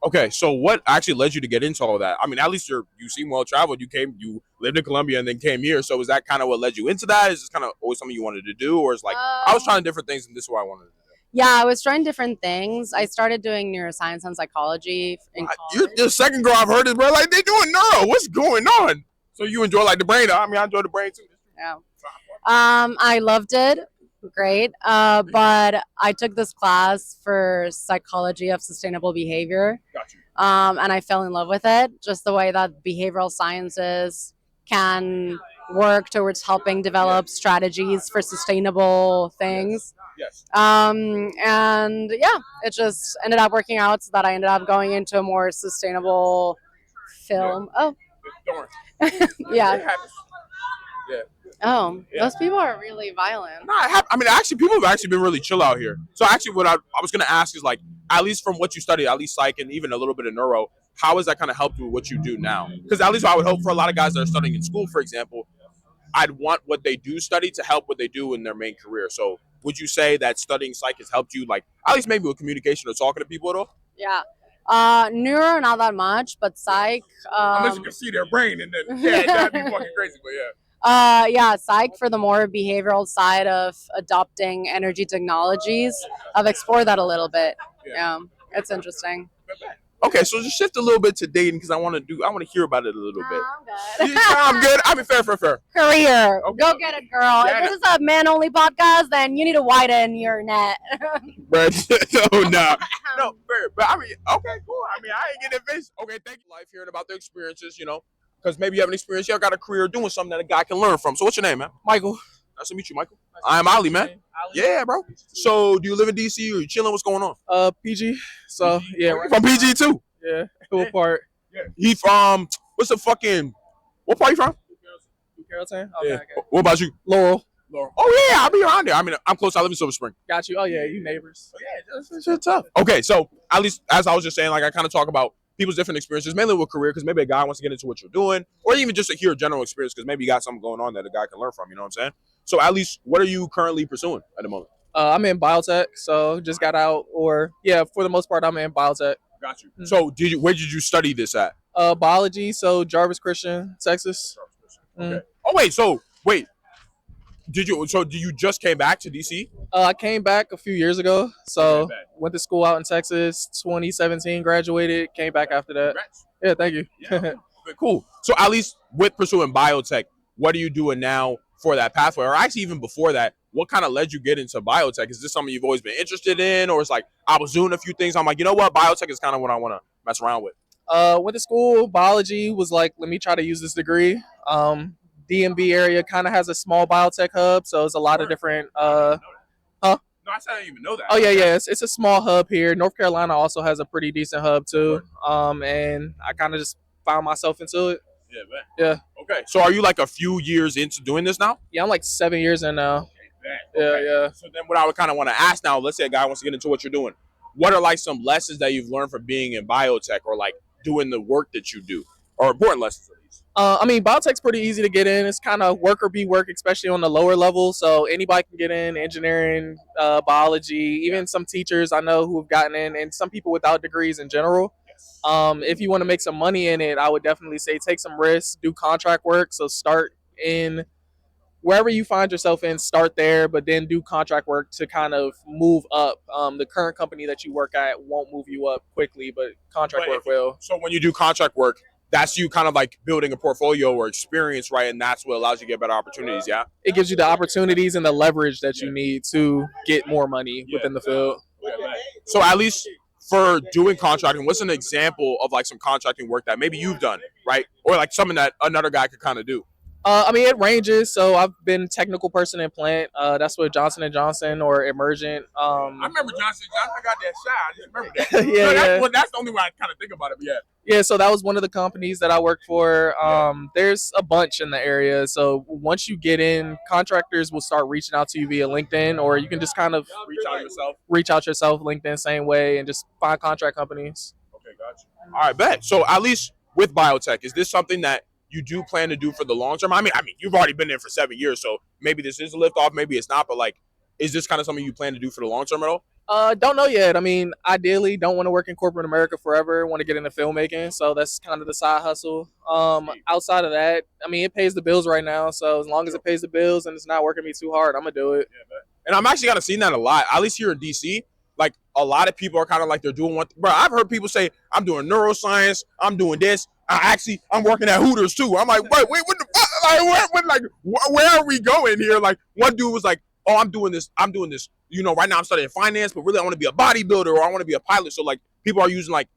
Speaker 1: Okay, so what actually led you to get into all of that? I mean, at least you seem well traveled. You lived in Colombia and then came here. So is that kind of what led you into that? Is this kind of always something you wanted to do, or is like I was trying different things and this is what I wanted to do?
Speaker 7: Yeah, I was trying different things. I started doing neuroscience and psychology in college.
Speaker 1: You're the second girl I've heard this, bro. Like they doing neuro. What's going on? So you enjoy like the brain? I mean, I enjoy the brain too.
Speaker 7: Yeah. I loved it. Great. But I took this class for psychology of sustainable behavior.
Speaker 1: Got you.
Speaker 7: And I fell in love with it. Just the way that behavioral sciences can work towards helping develop strategies for sustainable things.
Speaker 1: Yes.
Speaker 7: And yeah, it just ended up working out so that I ended up going into a more sustainable film. Oh.
Speaker 1: Don't worry.
Speaker 7: Yeah.
Speaker 1: Yeah.
Speaker 7: Oh, those people are really violent.
Speaker 1: No, I mean, actually, people have actually been really chill out here. So actually, what I was going to ask is like, at least from what you studied, at least psych and even a little bit of neuro, how has that kind of helped with what you do now? Because at least I would hope for a lot of guys that are studying in school, for example, I'd want what they do study to help what they do in their main career. So would you say that studying psych has helped you, like, at least maybe with communication or talking to people at all?
Speaker 7: Yeah. Neuro, not that much, but psych.
Speaker 1: Unless you can see their brain, and then, yeah, that'd be fucking crazy, but yeah.
Speaker 7: Yeah, psych for the more behavioral side of adopting energy technologies. I've explored that a little bit. Yeah, it's interesting.
Speaker 1: Okay, so just shift a little bit to dating because I want to hear about it a little bit.
Speaker 9: I'm good.
Speaker 1: I'm good. I mean, fair.
Speaker 9: Career.
Speaker 1: Okay.
Speaker 9: Go get it, girl.
Speaker 1: Yeah,
Speaker 9: if this is a man-only podcast, then you need to widen your net.
Speaker 1: But no, fair. But I mean, okay, cool. I mean, I ain't getting finished. Okay, thank you. Life hearing about the experiences, because maybe you have an experience, you got a career doing something that a guy can learn from. So, what's your name, man?
Speaker 10: Michael.
Speaker 1: Nice to meet you, Michael. I'm Ali, man. Yeah, bro. So, do you live in DC or you chilling? What's going on?
Speaker 10: PG. So yeah,
Speaker 1: You from PG too.
Speaker 10: yeah. What part?
Speaker 1: He from what's the fucking? What part you from?
Speaker 10: Carrollton.
Speaker 1: Yeah. What about you?
Speaker 10: Laurel.
Speaker 1: Oh yeah, I'll be around there. I mean, I'm close. I live in Silver Spring.
Speaker 10: Got you. Oh yeah, you neighbors.
Speaker 1: That's tough. Okay, so at least as I was just saying, like I kind of talk about people's different experiences, mainly with career, because maybe a guy wants to get into what you're doing, or even just to hear a general experience, because maybe you got something going on that a guy can learn from. You know what I'm saying? So at least, what are you currently pursuing at the moment?
Speaker 10: I'm in biotech, so just got out. Or yeah, for the most part, I'm in biotech.
Speaker 1: Got you. So where did you study this at?
Speaker 10: Biology. So Jarvis Christian, Texas.
Speaker 1: Okay. Oh wait. Did you just came back to DC?
Speaker 10: I came back a few years ago. So
Speaker 1: Okay, bet.
Speaker 10: went to school out in Texas. 2017, graduated. Came back after that.
Speaker 1: Congrats.
Speaker 10: Yeah, thank you.
Speaker 1: Okay, cool. So at least with pursuing biotech, what are you doing now for that pathway? Or actually even before that, what kind of led you get into biotech? Is this something you've always been interested in? Or it's like, I was doing a few things. I'm like, you know what? Biotech is kind of what I want to mess around with.
Speaker 10: Went to school. Biology was like, let me try to use this degree. DMV area kind of has a small biotech hub, so it's a lot of different.
Speaker 1: No, I said I didn't even know that.
Speaker 10: Oh yeah. It's a small hub here. North Carolina also has a pretty decent hub too. And I kind of just found myself into it.
Speaker 1: Yeah, man.
Speaker 10: Yeah.
Speaker 1: Okay. So are you like a few years into doing this now?
Speaker 10: Yeah, I'm like 7 years in now.
Speaker 1: Okay.
Speaker 10: Yeah.
Speaker 1: So then what I would kind of want to ask now, let's say a guy wants to get into what you're doing. What are like some lessons that you've learned from being in biotech or like doing the work that you do? Or important lessons at least?
Speaker 10: I mean, biotech's pretty easy to get in. It's kind of work or be work, especially on the lower level. So anybody can get in, engineering, biology, even some teachers I know who have gotten in, and some people without degrees in general. If you want to make some money in it, I would definitely say take some risks, do contract work. So start in wherever you find yourself in, start there, but then do contract work to kind of move up. The current company that you work at won't move you up quickly, but contract work will.
Speaker 1: So when you do contract work, that's you kind of like building a portfolio or experience, right? And that's what allows you to get better opportunities, yeah?
Speaker 10: It gives you the opportunities and the leverage that you need to get more money within the field.
Speaker 1: So at least for doing contracting, what's an example of like some contracting work that maybe you've done, right? Or like something that another guy could kind of do?
Speaker 10: I mean, it ranges. So I've been technical person in plant. That's with Johnson & Johnson or Emergent.
Speaker 1: I remember Johnson. I got that shot. I just remember that.
Speaker 10: Yeah.
Speaker 1: That's the only way I kind of think about it. But yeah.
Speaker 10: Yeah, so that was one of the companies that I worked for. There's a bunch in the area. So once you get in, contractors will start reaching out to you via LinkedIn, or you can just kind of reach out yourself, LinkedIn, same way, and just find contract companies.
Speaker 1: Okay, gotcha. All right, bet. So at least with biotech, is this something that you do plan to do for the long term? I mean, you've already been there for 7 years, so maybe this is a lift off, maybe it's not, but like, is this kind of something you plan to do for the long term at all?
Speaker 10: Don't know yet. I mean, ideally, don't want to work in corporate America forever. Want to get into filmmaking, so that's kind of the side hustle. Outside of that, I mean, it pays the bills right now. So as long as it pays the bills and it's not working me too hard, I'm gonna do it.
Speaker 1: Yeah, and I'm actually kind of seeing that a lot, at least here in DC. Like a lot of people are kind of like they're doing what, bro. I've heard people say, "I'm doing neuroscience. I'm doing this. I'm working at Hooters too." I'm like, wait, what the fuck? Where are we going here? Like one dude was like, "Oh, I'm doing this. You know, right now I'm studying finance, but really I want to be a bodybuilder or I want to be a pilot." So like people are using like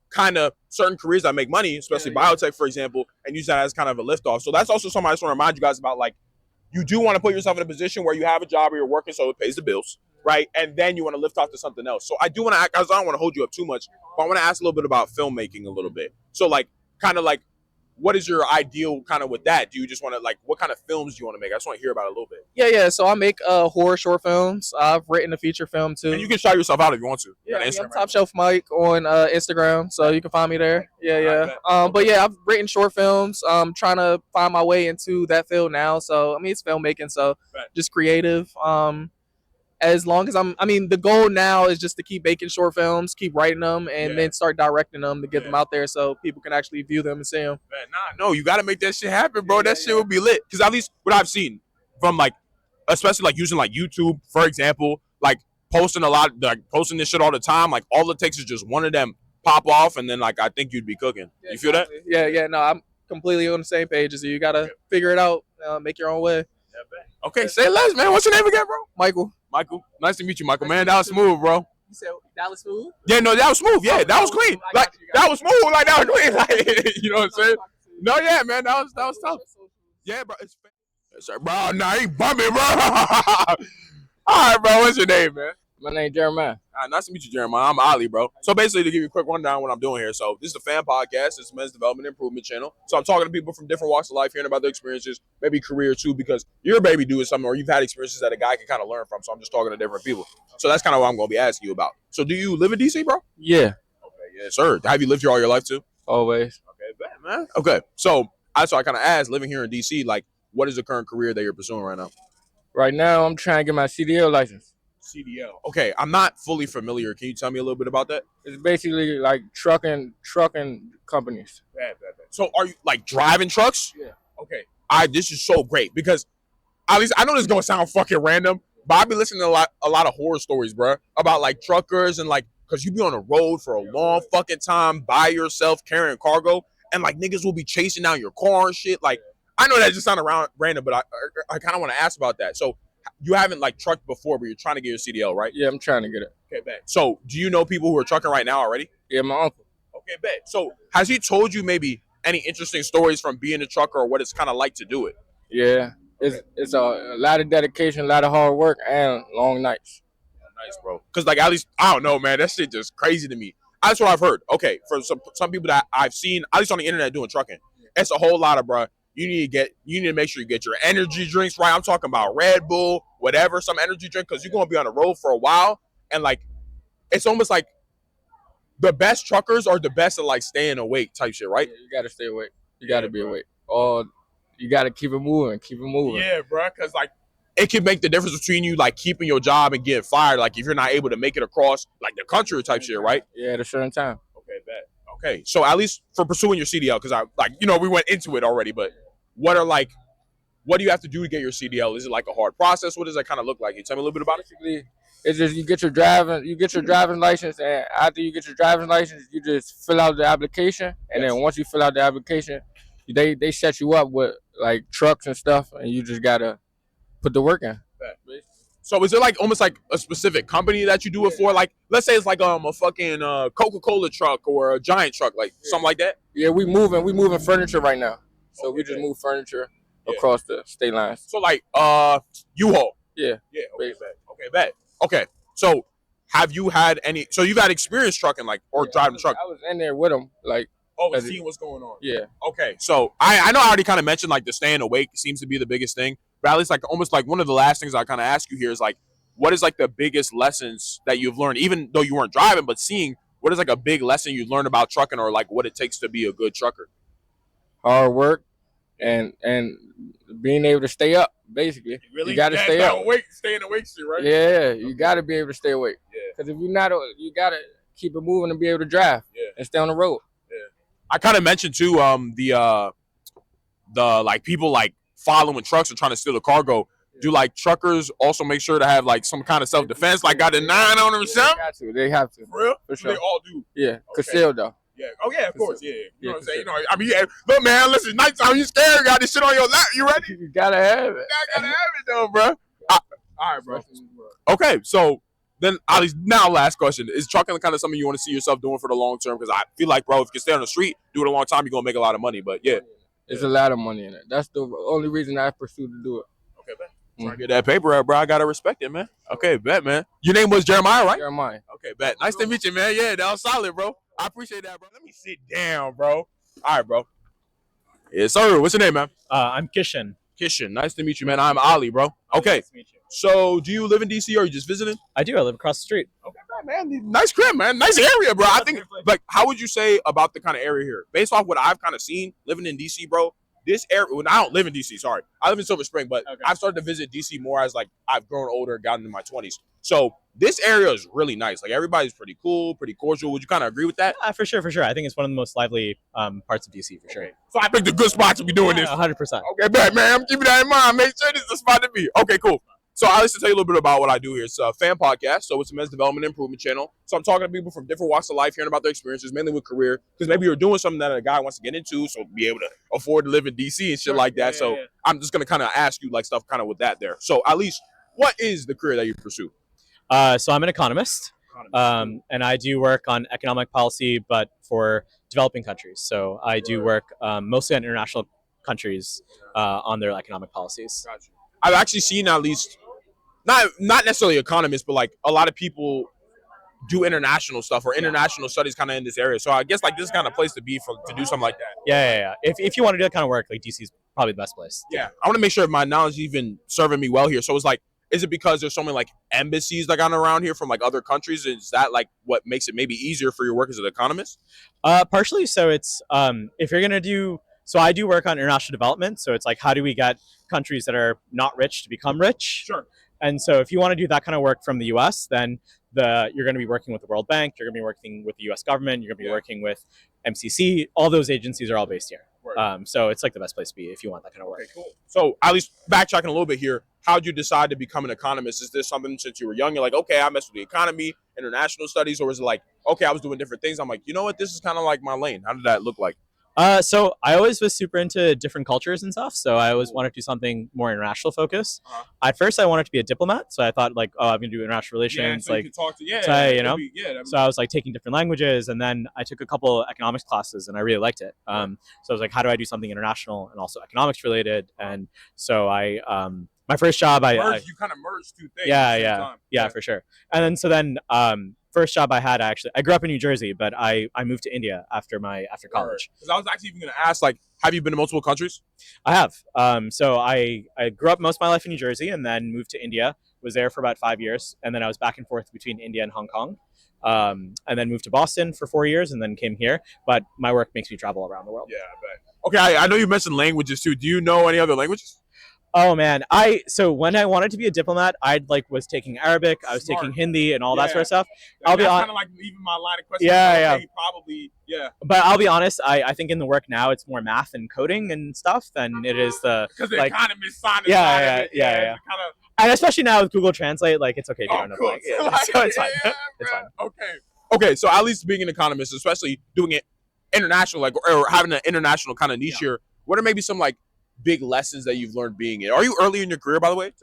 Speaker 1: kind of certain careers that make money, especially biotech, for example, and use that as kind of a liftoff. So that's also something I just want to remind you guys about. Like, you do want to put yourself in a position where you have a job or you're working so it pays the bills, right? And then you want to lift off to something else. So I do want to, guys, I don't want to hold you up too much, but I want to ask a little bit about filmmaking a little bit. So like, kind of like, what is your ideal kind of with that? Do you just want to like, what kind of films do you want to make? I just want to hear about it a little bit.
Speaker 10: Yeah. So I make horror short films. I've written a feature film too.
Speaker 1: And you can shout yourself out if you want to.
Speaker 10: Yeah, I'm Top Shelf Mike on Instagram, so you can find me there. Yeah. But yeah, I've written short films. I'm trying to find my way into that field now. So I mean, it's filmmaking, so just creative. As long as the goal now is just to keep making short films, keep writing them, and then start directing them to get them out there so people can actually view them and see them.
Speaker 1: No, you got to make that shit happen, bro. That shit will be lit. Because at least what I've seen from like, especially like using like YouTube, for example, like posting this shit all the time. Like all it takes is just one of them pop off, and then like I think you'd be cooking.
Speaker 10: Yeah,
Speaker 1: You feel that?
Speaker 10: Yeah. No, I'm completely on the same page as you. You gotta figure it out, make your own way.
Speaker 1: Okay, say less, man. What's your name again, bro?
Speaker 10: Michael.
Speaker 1: Michael. Nice to meet you, Michael. Man, that was smooth, bro.
Speaker 10: You said that was smooth?
Speaker 1: Yeah, no, that was smooth. Yeah, that was clean. Like that was smooth. Like that was clean. Like you know what I'm saying? No, yeah, man, that was tough. Yeah, bro. It's bro, nah, he bumping, bro. All right, bro. What's your name, man?
Speaker 11: My name Jeremiah.
Speaker 1: Nice to meet you, Jeremiah. I'm Ali, bro. So basically, to give you a quick rundown of what I'm doing here. So this is the FAM podcast. It's Men's Development Improvement Channel. So I'm talking to people from different walks of life, hearing about their experiences, maybe career too, because you're a baby doing something or you've had experiences that a guy can kind of learn from. So I'm just talking to different people. So that's kind of what I'm going to be asking you about. So do you live in D.C., bro?
Speaker 11: Yeah.
Speaker 1: Okay, yes, sir. Have you lived here all your life too?
Speaker 11: Always.
Speaker 1: Okay, bad, man. Okay, so I kind of asked, living here in D.C., like, what is the current career that you're pursuing right now?
Speaker 11: Right now, I'm trying to get my CDL license.
Speaker 1: CDL. Okay, I'm not fully familiar. Can you tell me a little bit about that?
Speaker 11: It's basically like trucking companies.
Speaker 1: Bad. So are you like driving trucks?
Speaker 11: Yeah.
Speaker 1: Okay. This is so great because at least I know this is gonna sound fucking random, but I've been listening to a lot of horror stories, bro, about like truckers and like because you be on the road for a long fucking time by yourself carrying cargo, and like niggas will be chasing down your car and shit. Like I know that just sounded random, but I kind of want to ask about that. So you haven't like trucked before, but you're trying to get your CDL, right?
Speaker 11: Yeah, I'm trying to get it.
Speaker 1: Okay, bet. So do you know people who are trucking right now already?
Speaker 11: Yeah, my uncle.
Speaker 1: Okay, bet. So has he told you maybe any interesting stories from being a trucker or what it's kind of like to do it?
Speaker 11: Yeah, it's a lot of dedication, a lot of hard work, and long nights.
Speaker 1: Nice, bro. Because like at least I don't know, man. That shit just crazy to me. That's what I've heard. Okay, for some people that I've seen, at least on the internet doing trucking, it's a whole lot of, bro. You need to make sure you get your energy drinks right. I'm talking about Red Bull, whatever, some energy drink, because you're gonna be on the road for a while, and like it's almost like the best truckers are the best at like staying awake type shit, right?
Speaker 11: Yeah, you gotta stay awake. You gotta be awake. You gotta keep it moving.
Speaker 1: Yeah, bro, because like it can make the difference between you like keeping your job and getting fired. Like if you're not able to make it across like the country type shit, right?
Speaker 11: Yeah, at a certain time.
Speaker 1: Okay, bet. Okay, so at least for pursuing your CDL, because I like we went into it already, but what do you have to do to get your CDL? Is it like a hard process? What does that kind of look like? Can you tell me a little bit about it?
Speaker 11: Basically, it's just you get your driving license, and after you get your driving license, you just fill out the application, and then once you fill out the application, they set you up with like trucks and stuff, and you just gotta put the work in.
Speaker 1: So is it like almost like a specific company that you do it for? Like let's say it's like a fucking Coca-Cola truck or a Giant truck, like something like that?
Speaker 11: Yeah, we moving furniture right now. So we just move furniture across the state lines.
Speaker 1: So like U-Haul.
Speaker 11: Yeah.
Speaker 1: Yeah, okay, bet. Okay, bet. Okay. So have you had any you've had experience trucking like or driving truck?
Speaker 11: I was in there with them, like
Speaker 1: seeing what's going on.
Speaker 11: Yeah.
Speaker 1: Okay. So I know I already kind of mentioned like the staying awake seems to be the biggest thing. But at least like almost like one of the last things I kind of ask you here is like what is like the biggest lessons that you've learned, even though you weren't driving, but seeing what is like a big lesson you learned about trucking or like what it takes to be a good trucker?
Speaker 11: Hard work and being able to stay up, basically.
Speaker 1: Really?
Speaker 11: You got to stay up.
Speaker 1: Staying awake shit, right?
Speaker 11: Yeah, you got to be able to stay awake.
Speaker 1: Yeah.
Speaker 11: Because if you're not, you got to keep it moving and be able to drive and stay on the road.
Speaker 1: Yeah. I kind of mentioned too the like people like following trucks and trying to steal the cargo. Do like truckers also make sure to have like some kind of self-defense, like got a 9 on them or something?
Speaker 11: They have to.
Speaker 1: For real?
Speaker 11: For sure.
Speaker 1: They all do.
Speaker 11: Yeah, concealed though.
Speaker 1: Yeah. Oh yeah, of course. Yeah. You know what I'm saying? I mean, yeah. Look, man. Listen, nighttime. You scared? Got this shit on your lap. You ready?
Speaker 11: You gotta have it.
Speaker 1: I gotta have it though, bro. All right, bro. Okay, so then, now last question: is trucking kind of something you want to see yourself doing for the long term? Because I feel like, bro, if you can stay on the street, do it a long time, you're gonna make a lot of money. But yeah,
Speaker 11: there's a lot of money in it. That's the only reason I pursued to do it.
Speaker 1: Okay, bet. Trying to get that paper out, bro. I gotta respect it, man. Okay, bet, man. Your name was Jeremiah, right?
Speaker 11: Jeremiah.
Speaker 1: Okay, bet. Nice to meet you, man. Yeah, that was solid, bro. I appreciate that, bro. Let me sit down, bro. All right, bro. Yes, sir. What's your name, man?
Speaker 2: I'm Kishan.
Speaker 1: Kishan. Nice to meet you, man. I'm Ali, bro. Okay.
Speaker 2: Nice to meet you.
Speaker 1: So, do you live in DC or are you just visiting?
Speaker 2: I do. I live across the street.
Speaker 1: Okay, man. Nice crib, man. Nice area, bro. I think, like, how would you say about the kind of area here? Based off what I've kind of seen living in DC, bro, this area, well, I don't live in DC, sorry. I live in Silver Spring, but I've started to visit DC more as, like, I've grown older and gotten into my 20s. So, this area is really nice. Like, everybody's pretty cool, pretty cordial. Would you kind of agree with that?
Speaker 2: For sure. I think it's one of the most lively parts of DC, for sure.
Speaker 1: Okay. So, I picked a good spot to be doing this.
Speaker 2: 100%.
Speaker 1: Okay, bet, man. I'm keeping that in mind. Make sure this is the spot to be. Okay, cool. So I like to tell you a little bit about what I do here. It's a FAM podcast, so it's a men's development improvement channel. So I'm talking to people from different walks of life, hearing about their experiences, mainly with career, because maybe you're doing something that a guy wants to get into, so be able to afford to live in DC and shit like that. So I'm just gonna kind of ask you like stuff kind of with that there. So at least, what is the career that you pursue?
Speaker 12: So I'm an economist, and I do work on economic policy, but for developing countries. So I do work mostly on international countries on their economic policies.
Speaker 1: Gotcha. I've actually seen at least not necessarily economists, but like a lot of people do international stuff or international studies kind of in this area. So I guess like this is kind of place to be to do something like that.
Speaker 12: Yeah. If you want to do that kind of work, like DC is probably the best place.
Speaker 1: Yeah, I want to make sure my knowledge is even serving me well here. So it's like, is it because there's so many like embassies like on around here from like other countries? Is that like what makes it maybe easier for your work as an economist?
Speaker 12: Partially. So it's if you're gonna do. So I do work on international development. So it's like, how do we get countries that are not rich to become rich?
Speaker 1: Sure.
Speaker 12: And so if you want to do that kind of work from the U.S., then you're going to be working with the World Bank. You're going to be working with the U.S. government. You're going to be working with MCC. All those agencies are all based here. So it's like the best place to be if you want that kind of work.
Speaker 1: Okay, cool. So at least backtracking a little bit here, how'd you decide to become an economist? Is this something since you were young, you're like, okay, I mess with the economy, international studies, or is it like, okay, I was doing different things, I'm like, you know what, this is kind of like my lane? How did that look like?
Speaker 12: So I always was super into different cultures and stuff. So I always wanted to do something more international focus. At first, I wanted to be a diplomat. So I thought like, oh, I'm gonna do international relations,
Speaker 1: so
Speaker 12: like,
Speaker 1: you could talk to,
Speaker 12: So I was like taking different languages, and then I took a couple of economics classes, and I really liked it. So I was like, how do I do something international and also economics related? And so my first job,
Speaker 1: you kind of merged two things.
Speaker 12: Yeah, for sure. And then first job I had, I grew up in New Jersey, but I moved to India after college.
Speaker 1: Because I was actually even going to ask, like, have you been to multiple countries?
Speaker 12: I have. So I grew up most of my life in New Jersey, and then moved to India. Was there for about 5 years, and then I was back and forth between India and Hong Kong. And then moved to Boston for 4 years, and then came here. But my work makes me travel around the world.
Speaker 1: Yeah, I bet. Okay, I know you mentioned languages too. Do you know any other languages?
Speaker 12: Oh man, so when I wanted to be a diplomat, I was taking Arabic, I was taking Hindi, and all that sort of stuff.
Speaker 1: I'll be honest. Kind of like even my line of questions. Probably.
Speaker 12: But I'll be honest, I think in the work now it's more math and coding and stuff than it is
Speaker 1: because the economist side.
Speaker 12: Yeah. And especially now with Google Translate, like it's okay to know. So it's fine. It's fine.
Speaker 1: Okay. So at least being an economist, especially doing it international, like or having an international kind of niche here, what are maybe some like big lessons that you've learned being it? Are you early in your career, by the way?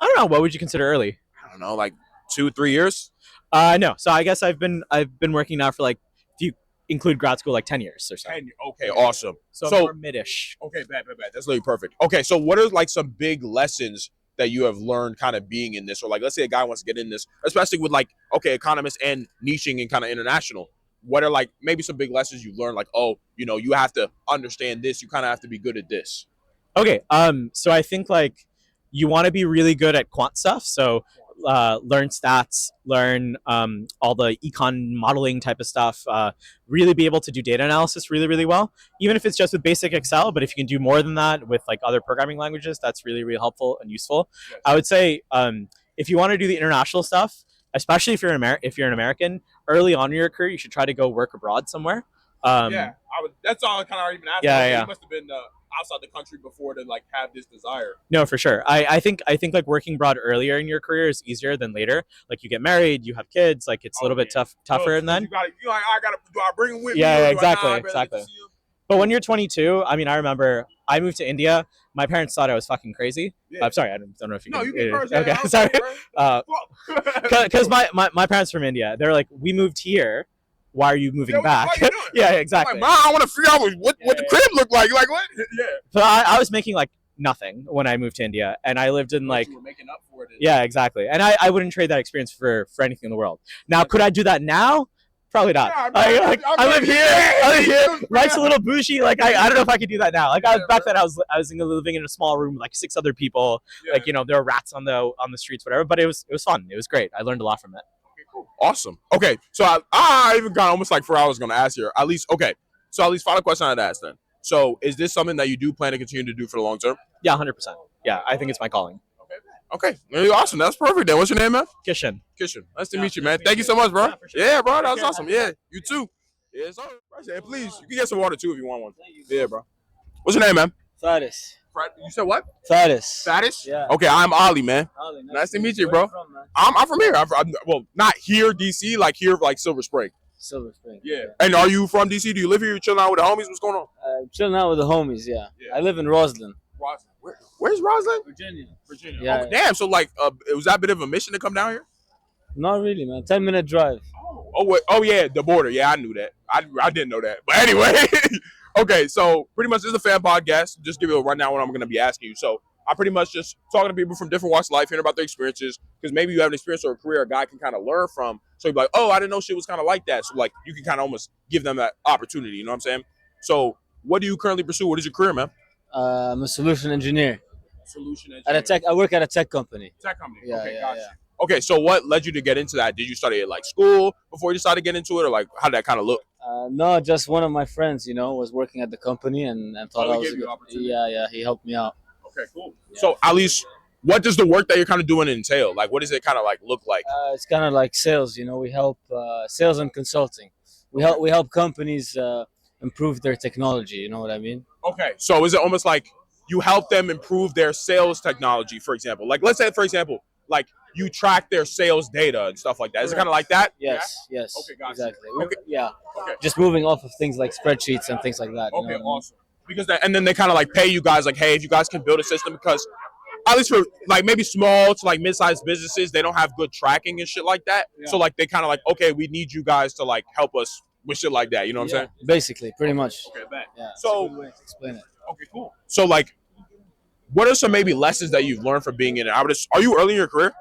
Speaker 12: I don't know. What would you consider early?
Speaker 1: I don't know, like 2-3 years.
Speaker 12: No. So I guess I've been working now for like, if you include grad school, like 10 years or so.
Speaker 1: Okay, awesome.
Speaker 12: So more mid-ish.
Speaker 1: Okay, bad. That's literally perfect. Okay, so what are like some big lessons that you have learned kind of being in this, or like let's say a guy wants to get in this, especially with like economists and niching and kind of international. What are like maybe some big lessons you've learned? Like, oh, you have to understand this. You kind of have to be good at this.
Speaker 12: Okay. So I think like you want to be really good at quant stuff. So learn stats, learn all the econ modeling type of stuff. Really be able to do data analysis really, really well. Even if it's just with basic Excel, but if you can do more than that with like other programming languages, that's really, really helpful and useful. Yes. I would say if you want to do the international stuff, especially if you're an American, early on in your career, you should try to go work abroad somewhere.
Speaker 1: That's all I kind of even asked.
Speaker 12: Yeah.
Speaker 1: You must have been outside the country before to like have this desire.
Speaker 12: No, for sure. I think like working abroad earlier in your career is easier than later. Like you get married, you have kids, like it's a little bit tougher, and then
Speaker 1: do I bring them with me?
Speaker 12: Yeah, exactly. But when you're 22, I mean, I remember I moved to India. My parents thought I was fucking crazy. I'm sorry, I don't know if you.
Speaker 1: No, you can curse.
Speaker 12: Okay, sorry. Because my parents from India, they're like, we moved here. Why are you moving back? Yeah, exactly.
Speaker 1: Like, Mom, I want to figure out what the crib looked like. Like what? Yeah.
Speaker 12: So I was making like nothing when I moved to India, and I lived in like.
Speaker 1: You were making up for it.
Speaker 12: Yeah, exactly. And I wouldn't trade that experience for anything in the world. Now, could I do that now? Probably not. Yeah, I live here. Life's a little bougie. Like I don't know if I could do that now. Like back then, I was living in a small room with like 6 other people. Yeah. Like there were rats on the streets, whatever. But it was fun. It was great. I learned a lot from it.
Speaker 1: Okay, cool. Awesome. Okay, so I even got almost like 4 hours going to ask here. At least final question I'd ask then. So is this something that you do plan to continue to do for the long term?
Speaker 12: Yeah, 100%. Yeah, I think it's my calling.
Speaker 1: Okay, awesome. That's perfect then. What's your name, man?
Speaker 12: Kishan.
Speaker 1: Nice to meet you, man. Thank you so much, bro. Yeah, bro. That was awesome. Yeah, you too. Yeah, so please, you can get some water too if you want one. Yeah, bro. What's your name, man?
Speaker 13: Faris.
Speaker 1: You said what?
Speaker 13: Fatis.
Speaker 1: Fatis?
Speaker 13: Yeah.
Speaker 1: Okay, I'm Ollie, man.
Speaker 13: Ollie,
Speaker 1: Nice to meet you, bro.
Speaker 13: Where you from, man?
Speaker 1: I'm from here. Well, not here, DC, like here, like Silver Spring.
Speaker 13: Silver Spring.
Speaker 1: Yeah. And are you from DC? Do you live here? You chilling out with the homies? What's going on?
Speaker 13: Chilling out with the homies, yeah. I live in Roslyn.
Speaker 1: Where's Roslyn?
Speaker 13: Virginia. Yeah.
Speaker 1: Oh, damn. So like, was that a bit of a mission to come down here?
Speaker 13: Not really, man. 10-minute drive.
Speaker 1: Oh yeah, the border. Yeah, I knew that. I didn't know that. But anyway, okay. So pretty much this is a fan podcast. Just give you a rundown what I'm going to be asking you. So I pretty much just talking to people from different walks of life, hearing about their experiences, because maybe you have an experience or a career a guy can kind of learn from. So you're like, oh, I didn't know shit was kind of like that. So like, you can kind of almost give them that opportunity. You know what I'm saying? So what do you currently pursue? What is your career, man?
Speaker 13: I'm a solution engineer.
Speaker 1: Solution engineer.
Speaker 13: At a tech, I work at a tech company.
Speaker 1: Tech company.
Speaker 13: Yeah,
Speaker 1: Okay,
Speaker 13: yeah,
Speaker 1: gotcha.
Speaker 13: yeah.
Speaker 1: Okay, so what led you to get into that? Did you study at like school before you decided to get into it, or like how did that kind of look?
Speaker 13: No, just one of my friends, was working at the company and thought I was
Speaker 1: gave you
Speaker 13: good.
Speaker 1: opportunity.
Speaker 13: Yeah, he helped me out.
Speaker 1: Okay, cool. So at least, what does the work that you're kind of doing entail? Like, what does it kind of like look like?
Speaker 13: It's kind of like sales. We help sales and consulting. We help companies improve their technology. You know what I mean?
Speaker 1: Okay, so is it almost like you help them improve their sales technology, for example? Like, let's say, for example, like you track their sales data and stuff like that. Is it kind of like that?
Speaker 13: Yes.
Speaker 1: Okay, gotcha.
Speaker 13: Exactly.
Speaker 1: Okay.
Speaker 13: Yeah.
Speaker 1: Okay.
Speaker 13: Just moving off of things like spreadsheets and things like that.
Speaker 1: Okay,
Speaker 13: what I mean?
Speaker 1: awesome. Because and then they kind of like pay you guys like, hey, if you guys can build a system, because at least for like maybe small to like mid-sized businesses, they don't have good tracking and shit like that. Yeah. So like they kind of like, okay, we need you guys to like help us with shit like that. You know what I'm saying?
Speaker 13: Basically, pretty much.
Speaker 1: Okay, bet.
Speaker 13: Yeah.
Speaker 1: So
Speaker 13: that's a good way to explain it.
Speaker 1: Okay, cool. So like, what are some maybe lessons that you've learned from being in it? Are you early in your career?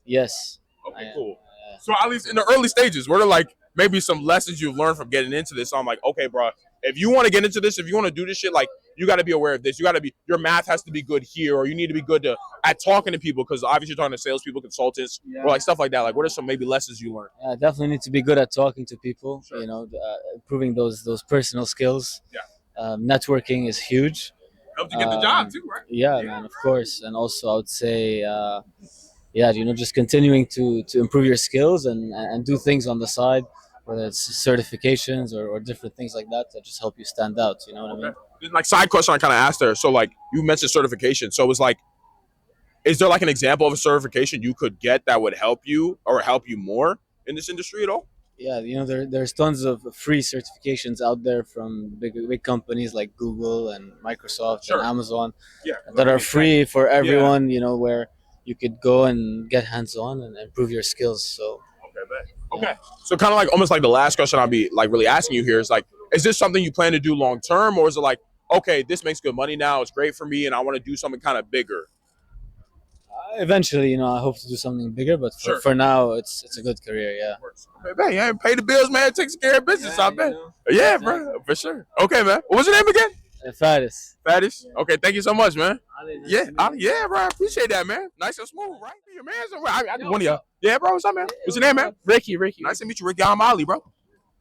Speaker 13: Yes.
Speaker 1: Okay, cool. So at least in the early stages, what are like maybe some lessons you've learned from getting into this? So I'm like, okay, bro, if you want to get into this, if you want to do this shit, like you got to be aware of this. You got to be, your math has to be good here, or you need to be good at talking to people, because obviously you're talking to salespeople, consultants, or like stuff like that. Like, what are some maybe lessons you learned?
Speaker 13: Yeah, definitely need to be good at talking to people.
Speaker 1: Sure.
Speaker 13: Improving those personal skills.
Speaker 1: Yeah.
Speaker 13: Networking is huge.
Speaker 1: Help you get the job too, right?
Speaker 13: Yeah, man, of course. And also, I would say, just continuing to improve your skills and do things on the side, whether it's certifications or different things like that just help you stand out. You know what I mean?
Speaker 1: Like side question I kind of asked there. So like you mentioned certification. So it was like, is there like an example of a certification you could get that would help you or help you more in this industry at all?
Speaker 13: Yeah, there's tons of free certifications out there from big companies like Google and Microsoft and Amazon that are free for everyone, where you could go and get hands-on and improve your skills. So
Speaker 1: okay. So kind of like almost like the last question I'll be like really asking you here is like, is this something you plan to do long term, or is it like, okay, this makes good money now, it's great for me, and I want to do something kind of bigger?
Speaker 13: Eventually, I hope to do something bigger, but for now, it's a good career. Yeah.
Speaker 1: Okay, man, pay the bills, man. It takes care of business, I bet. Yeah, bro, for sure. Okay, man. What was your name again?
Speaker 13: Fatis.
Speaker 1: Fatis. Okay, thank you so much, man. Yeah, bro. I appreciate that, man. Nice and smooth, right? Your man's one of y'all. Yeah, bro. What's up, man? What's your name, man?
Speaker 10: Ricky.
Speaker 1: Nice to meet you, Ricky. I'm Ollie, bro.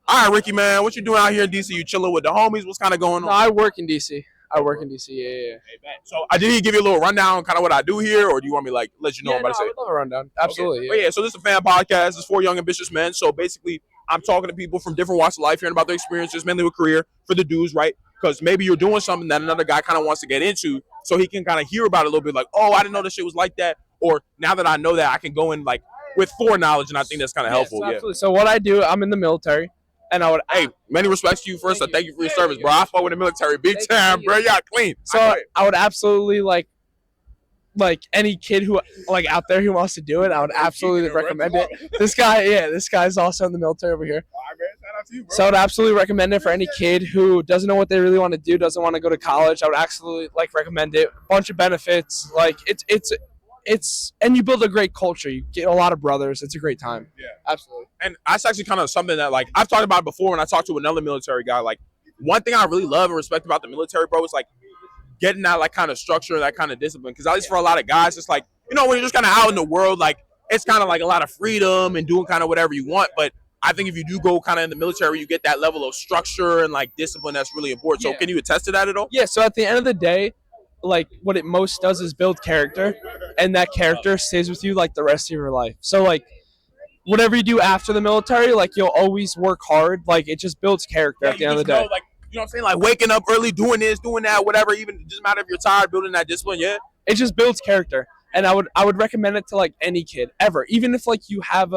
Speaker 1: All right, Ricky, man. What you doing out here in DC? You chilling with the homies? What's kind of going on?
Speaker 10: No, I work in DC. Yeah.
Speaker 1: So did he give you a little rundown, kind of what I do here, or do you want me like let you know what I'm about to say?
Speaker 10: I would love a rundown. Absolutely.
Speaker 1: Okay. Yeah. So this is a fan podcast. It's for young ambitious men. So basically, I'm talking to people from different walks of life, hearing about their experiences, mainly with career for the dudes, right? Because maybe you're doing something that another guy kind of wants to get into, so he can kind of hear about it a little bit, like, oh, I didn't know this shit was like that, or now that I know that, I can go in like with foreknowledge, and I think that's kind of helpful.
Speaker 10: Absolutely. So what I do, I'm in the military. And I would,
Speaker 1: many respects to you first. Thank you for your service, bro. I fought with the military big time, bro. Y'all clean.
Speaker 10: So I would absolutely like any kid who out there who wants to do it, I would absolutely recommend it. This guy's also in the military over here. So I would absolutely recommend it for any kid who doesn't know what they really want to do, doesn't want to go to college. I would absolutely recommend it. Bunch of benefits. It's and you build a great culture. You get a lot of brothers. It's a great time.
Speaker 1: Yeah,
Speaker 10: absolutely.
Speaker 1: And that's actually kind of something that I've talked about before when I talked to another military guy. Like, one thing I really love and respect about the military, bro, is getting that kind of structure, that kind of discipline. Because at least for a lot of guys, it's when you're just kind of out in the world, it's kind of a lot of freedom and doing kind of whatever you want. But I think if you do go kind of in the military, you get that level of structure and discipline that's really important. So can you attest to that at all?
Speaker 10: Yeah. So at the end of the day, what it most does is build character, and that character stays with you the rest of your life. So whatever you do after the military, you'll always work hard. It just builds character at the end of the day.
Speaker 1: You know what I'm saying? Like waking up early, doing this, doing that, whatever. Even it doesn't matter if you're tired, building that discipline. Yeah.
Speaker 14: It just builds character, and I would recommend it to like any kid ever, even if like you have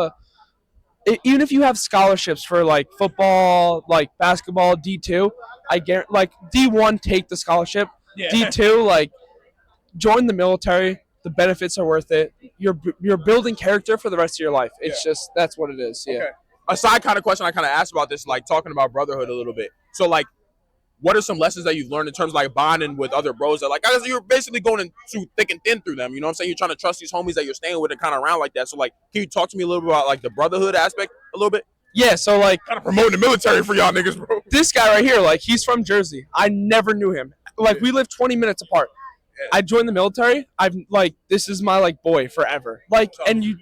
Speaker 14: even if you have scholarships for like football, like basketball, D2, I guarantee like D1 take the scholarship,
Speaker 1: Yeah.
Speaker 14: D2 like join the military. The benefits are worth it. You're building character for the rest of your life. It's just that's what it is. Yeah.
Speaker 1: Okay. A side kind of question I kind of asked about this, like talking about brotherhood a little bit. So like, what are some lessons that you've learned in terms of like bonding with other bros that like, you're basically going into thick and thin through them. You know what I'm saying? You're trying to trust these homies that you're staying with and kind of around like that. So like, can you talk to me a little bit about like the brotherhood aspect a little bit?
Speaker 14: Yeah. So like,
Speaker 1: Kind of promoting the military for y'all niggas, bro.
Speaker 14: this guy right here, like he's from Jersey. I never knew him. Like we live 20 minutes apart. I joined the military. I've like this is my like boy forever. Like and you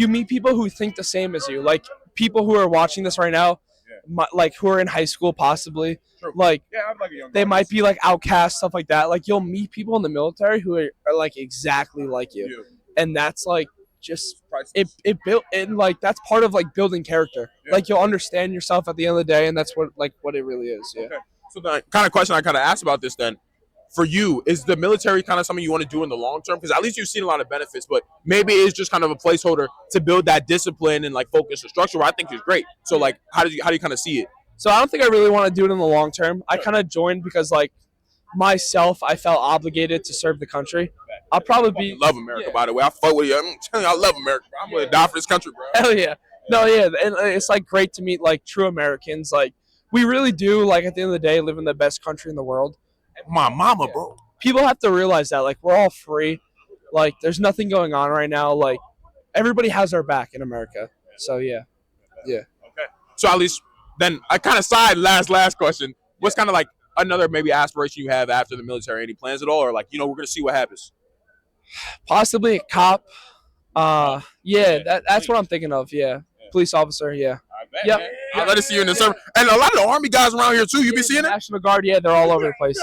Speaker 14: meet people who think the same as you. Like people who are watching this right now, like who are in high school possibly. Like they might be like outcasts, stuff like that. Like you'll meet people in the military who are like exactly like you, and that's like just it built and like that's part of like building character. Like you'll understand yourself at the end of the day, and that's what it really is. Yeah.
Speaker 1: Okay. So the kind of question I kind of asked about this then, for you, is the military kind of something you want to do in the long term? Because at least you've seen a lot of benefits, but maybe it's just kind of a placeholder to build that discipline and like focus and structure, which I think is great. So like, how do you kind of see it?
Speaker 14: So I don't think I really want to do it in the long term. I kind of joined because like myself, I felt obligated to serve the country. I'll probably be
Speaker 1: love America, by the way. I fuck with you. I'm telling you, I love America. Bro. I'm gonna die for this country, bro.
Speaker 14: Hell yeah. No, yeah, and it's like great to meet like true Americans. Like we really do. Like at the end of the day, live in the best country in the world.
Speaker 1: My mama, bro.
Speaker 14: People have to realize that like we're all free. Like there's nothing going on right now. Like everybody has our back in America. So yeah.
Speaker 1: Okay. So at least then I kind of last question. What's kind of like another maybe aspiration you have after the military? Any plans at all, or like we're gonna see what happens?
Speaker 14: Possibly a cop. That's what I'm thinking of. Yeah. Police officer. Yeah.
Speaker 1: Yep. I'll let it see you in the service. And a lot of the Army guys around here too. You be seeing it?
Speaker 14: National Guard. Yeah, they're all over the place.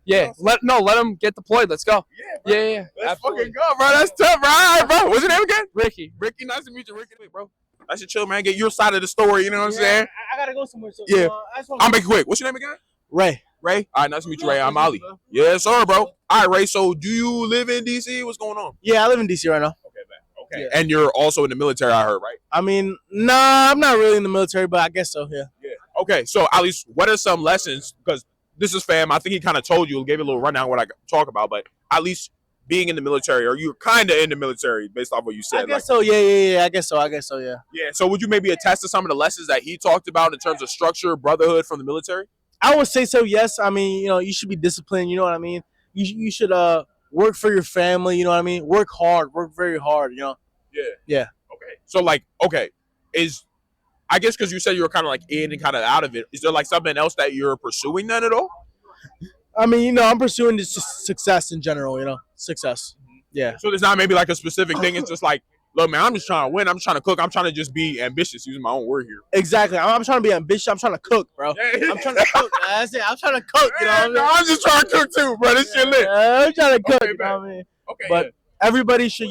Speaker 14: Yeah. Let them get deployed. Let's go. Yeah.
Speaker 1: Let's fucking go, bro. That's tough, bro. All right, bro. What's your name again?
Speaker 14: Ricky.
Speaker 1: Ricky, nice to meet you, Ricky. Bro, I should chill, man. Get your side of the story. You know what I'm saying?
Speaker 15: I gotta go somewhere. So,
Speaker 1: yeah. I'll make it quick. What's your name again?
Speaker 15: Ray.
Speaker 1: Ray. All right, nice to meet you, Ray. I'm Ali. Yes, sir, bro. All right, Ray. So, do you live in DC? What's going on?
Speaker 15: Yeah, I live in DC right now.
Speaker 1: Okay. And you're also in the military, I heard, right?
Speaker 15: I mean, nah, I'm not really in the military, but I guess so. Yeah.
Speaker 1: Okay. So, at least, what are some lessons? Because this is FAM. I think he kind of told you, gave you a little rundown what I talk about, but at least being in the military, or you're kind of in the military based off what you said.
Speaker 15: I guess so. Yeah. I guess so. Yeah.
Speaker 1: Yeah. So, would you maybe attest to some of the lessons that he talked about in terms of structure, brotherhood from the military?
Speaker 15: I would say so. Yes. I mean, you should be disciplined. You know what I mean. You should work for your family. You know what I mean. Work hard. Work very hard. Yeah.
Speaker 1: Okay. So I guess because you said you were kind of like in and kind of out of it. Is there like something else that you're pursuing then at all?
Speaker 15: I mean, I'm pursuing this just success in general. Success. Yeah.
Speaker 1: So there's not maybe like a specific thing. It's just like, look, man, I'm just trying to win. I'm trying to cook. I'm trying to just be ambitious, using my own word here.
Speaker 15: Exactly. I'm trying to be ambitious. I'm trying to cook, bro. I'm trying to cook. That's it. I'm trying to cook. You know what I mean?
Speaker 1: I'm just trying to cook too, bro. This shit lit.
Speaker 15: I'm trying to cook. You know what I mean?
Speaker 1: Okay.
Speaker 15: But everybody should,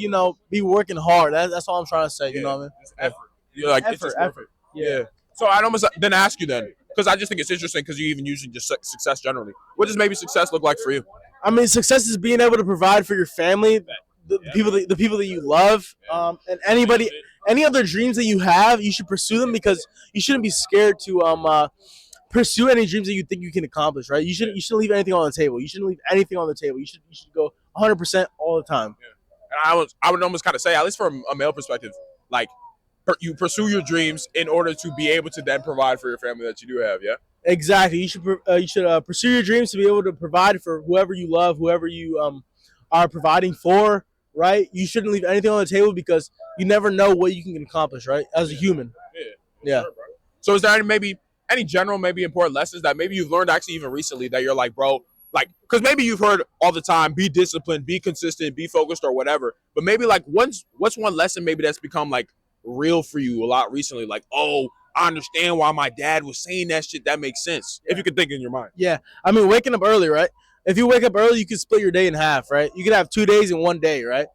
Speaker 15: be working hard. That's all I'm trying to say. You know what I mean?
Speaker 1: It's effort. You're like, it's just effort. Yeah. So I'd almost then ask you then, because I just think it's interesting because you even usually just success generally. What does maybe success look like for you?
Speaker 15: I mean, success is being able to provide for your family, the people that you love, and any other dreams that you have, you should pursue them because you shouldn't be scared to pursue any dreams that you think you can accomplish. Right? You shouldn't leave anything on the table. You shouldn't leave anything on the table. You should go 100% all the time.
Speaker 1: And I would almost kind of say, at least from a male perspective, like you pursue your dreams in order to be able to then provide for your family that you do have. Yeah.
Speaker 15: Exactly. You should pursue your dreams to be able to provide for whoever you love, whoever you are providing for. Right? You shouldn't leave anything on the table because you never know what you can accomplish. Right? As a human. Yeah.
Speaker 1: Sure, so is there any general maybe important lessons that maybe you've learned actually even recently that you're like, bro, like, because maybe you've heard all the time, be disciplined, be consistent, be focused or whatever, but maybe like what's one lesson maybe that's become like real for you a lot recently? Like, oh, I understand why my dad was saying that shit. That makes sense. If you could think in your mind.
Speaker 15: Yeah. I mean, waking up early, right? If you wake up early, you can split your day in half, right? You can have 2 days in one day, right?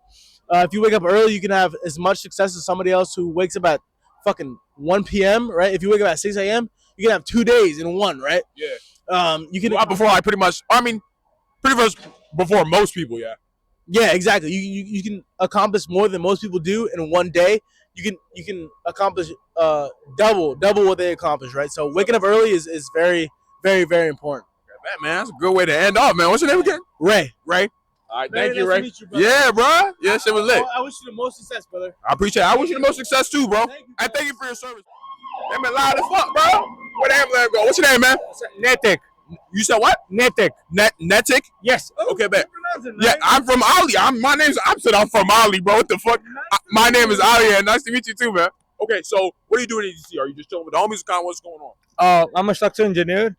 Speaker 15: If you wake up early, you can have as much success as somebody else who wakes up at fucking 1 p.m., right? If you wake up at 6 a.m., you can have 2 days in one, right?
Speaker 1: Yeah.
Speaker 15: You can
Speaker 1: before I pretty much before most people.
Speaker 15: Yeah, exactly. You can accomplish more than most people do in one day. You can accomplish double what they accomplish, right? So waking up early is very very important.
Speaker 1: Man, that's a good way to end off, man. What's your name again?
Speaker 15: Ray.
Speaker 1: All right,
Speaker 15: Very
Speaker 1: thank you,
Speaker 15: nice
Speaker 1: Ray.
Speaker 15: to meet you, brother.
Speaker 1: Yeah, bro. Yeah, shit was lit.
Speaker 15: I wish you the most success, brother.
Speaker 1: I appreciate it. I wish you the most success too, bro. And thank you for your service. That man loud as fuck, bro. Where the ambulance go? What's your name, man?
Speaker 8: Netic.
Speaker 1: You said what?
Speaker 8: Netic.
Speaker 1: Netic?
Speaker 8: Yes.
Speaker 1: Okay, bet. Yeah, I'm from Ali. I'm from Ali, bro. What the fuck? My name is Ali, and nice to meet you too, man. Okay, so what are you doing in DC? Are you just chilling with the homies? What's going on?
Speaker 8: I'm a structural engineer.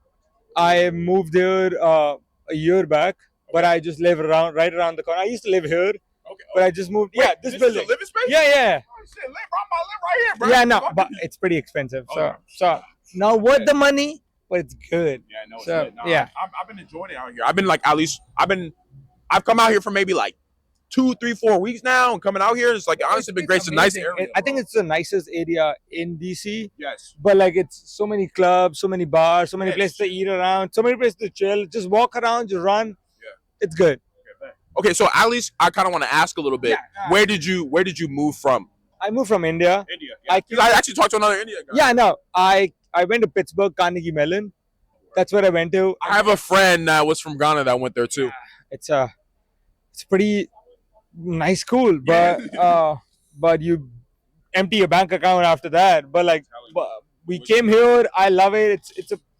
Speaker 8: I moved here a year back, but I just live right around the corner. I used to live here, but I just moved.
Speaker 1: Wait,
Speaker 8: this
Speaker 1: is
Speaker 8: building.
Speaker 1: a living space?
Speaker 8: Yeah.
Speaker 1: Oh, shit, I'm live right here, bro.
Speaker 8: Yeah, no, but it's pretty expensive. So not worth the money, but it's good.
Speaker 1: Yeah, no, it's
Speaker 8: So,
Speaker 1: lit. Nah,
Speaker 8: yeah.
Speaker 1: I've been enjoying it out here. I've been like I've come out here for maybe like 2, 3, 4 weeks now, and coming out here, it's like honestly been great. It's a nice area.
Speaker 8: I think it's the nicest area in DC.
Speaker 1: Yes.
Speaker 8: But like it's so many clubs, so many bars, so many places to eat around, so many places to chill. Just walk around, just run.
Speaker 1: Yeah.
Speaker 8: It's good.
Speaker 1: Okay, so at least I kind of want to ask a little bit. Where did you move from?
Speaker 8: I moved from India.
Speaker 1: India. Yeah. I actually talked to another Indian guy.
Speaker 8: Yeah, no. I went to Pittsburgh, Carnegie Mellon. That's where I went to.
Speaker 1: I have a friend that was from Ghana that went there too.
Speaker 8: It's pretty nice school, but you empty your bank account after that. But like we came here, I love it.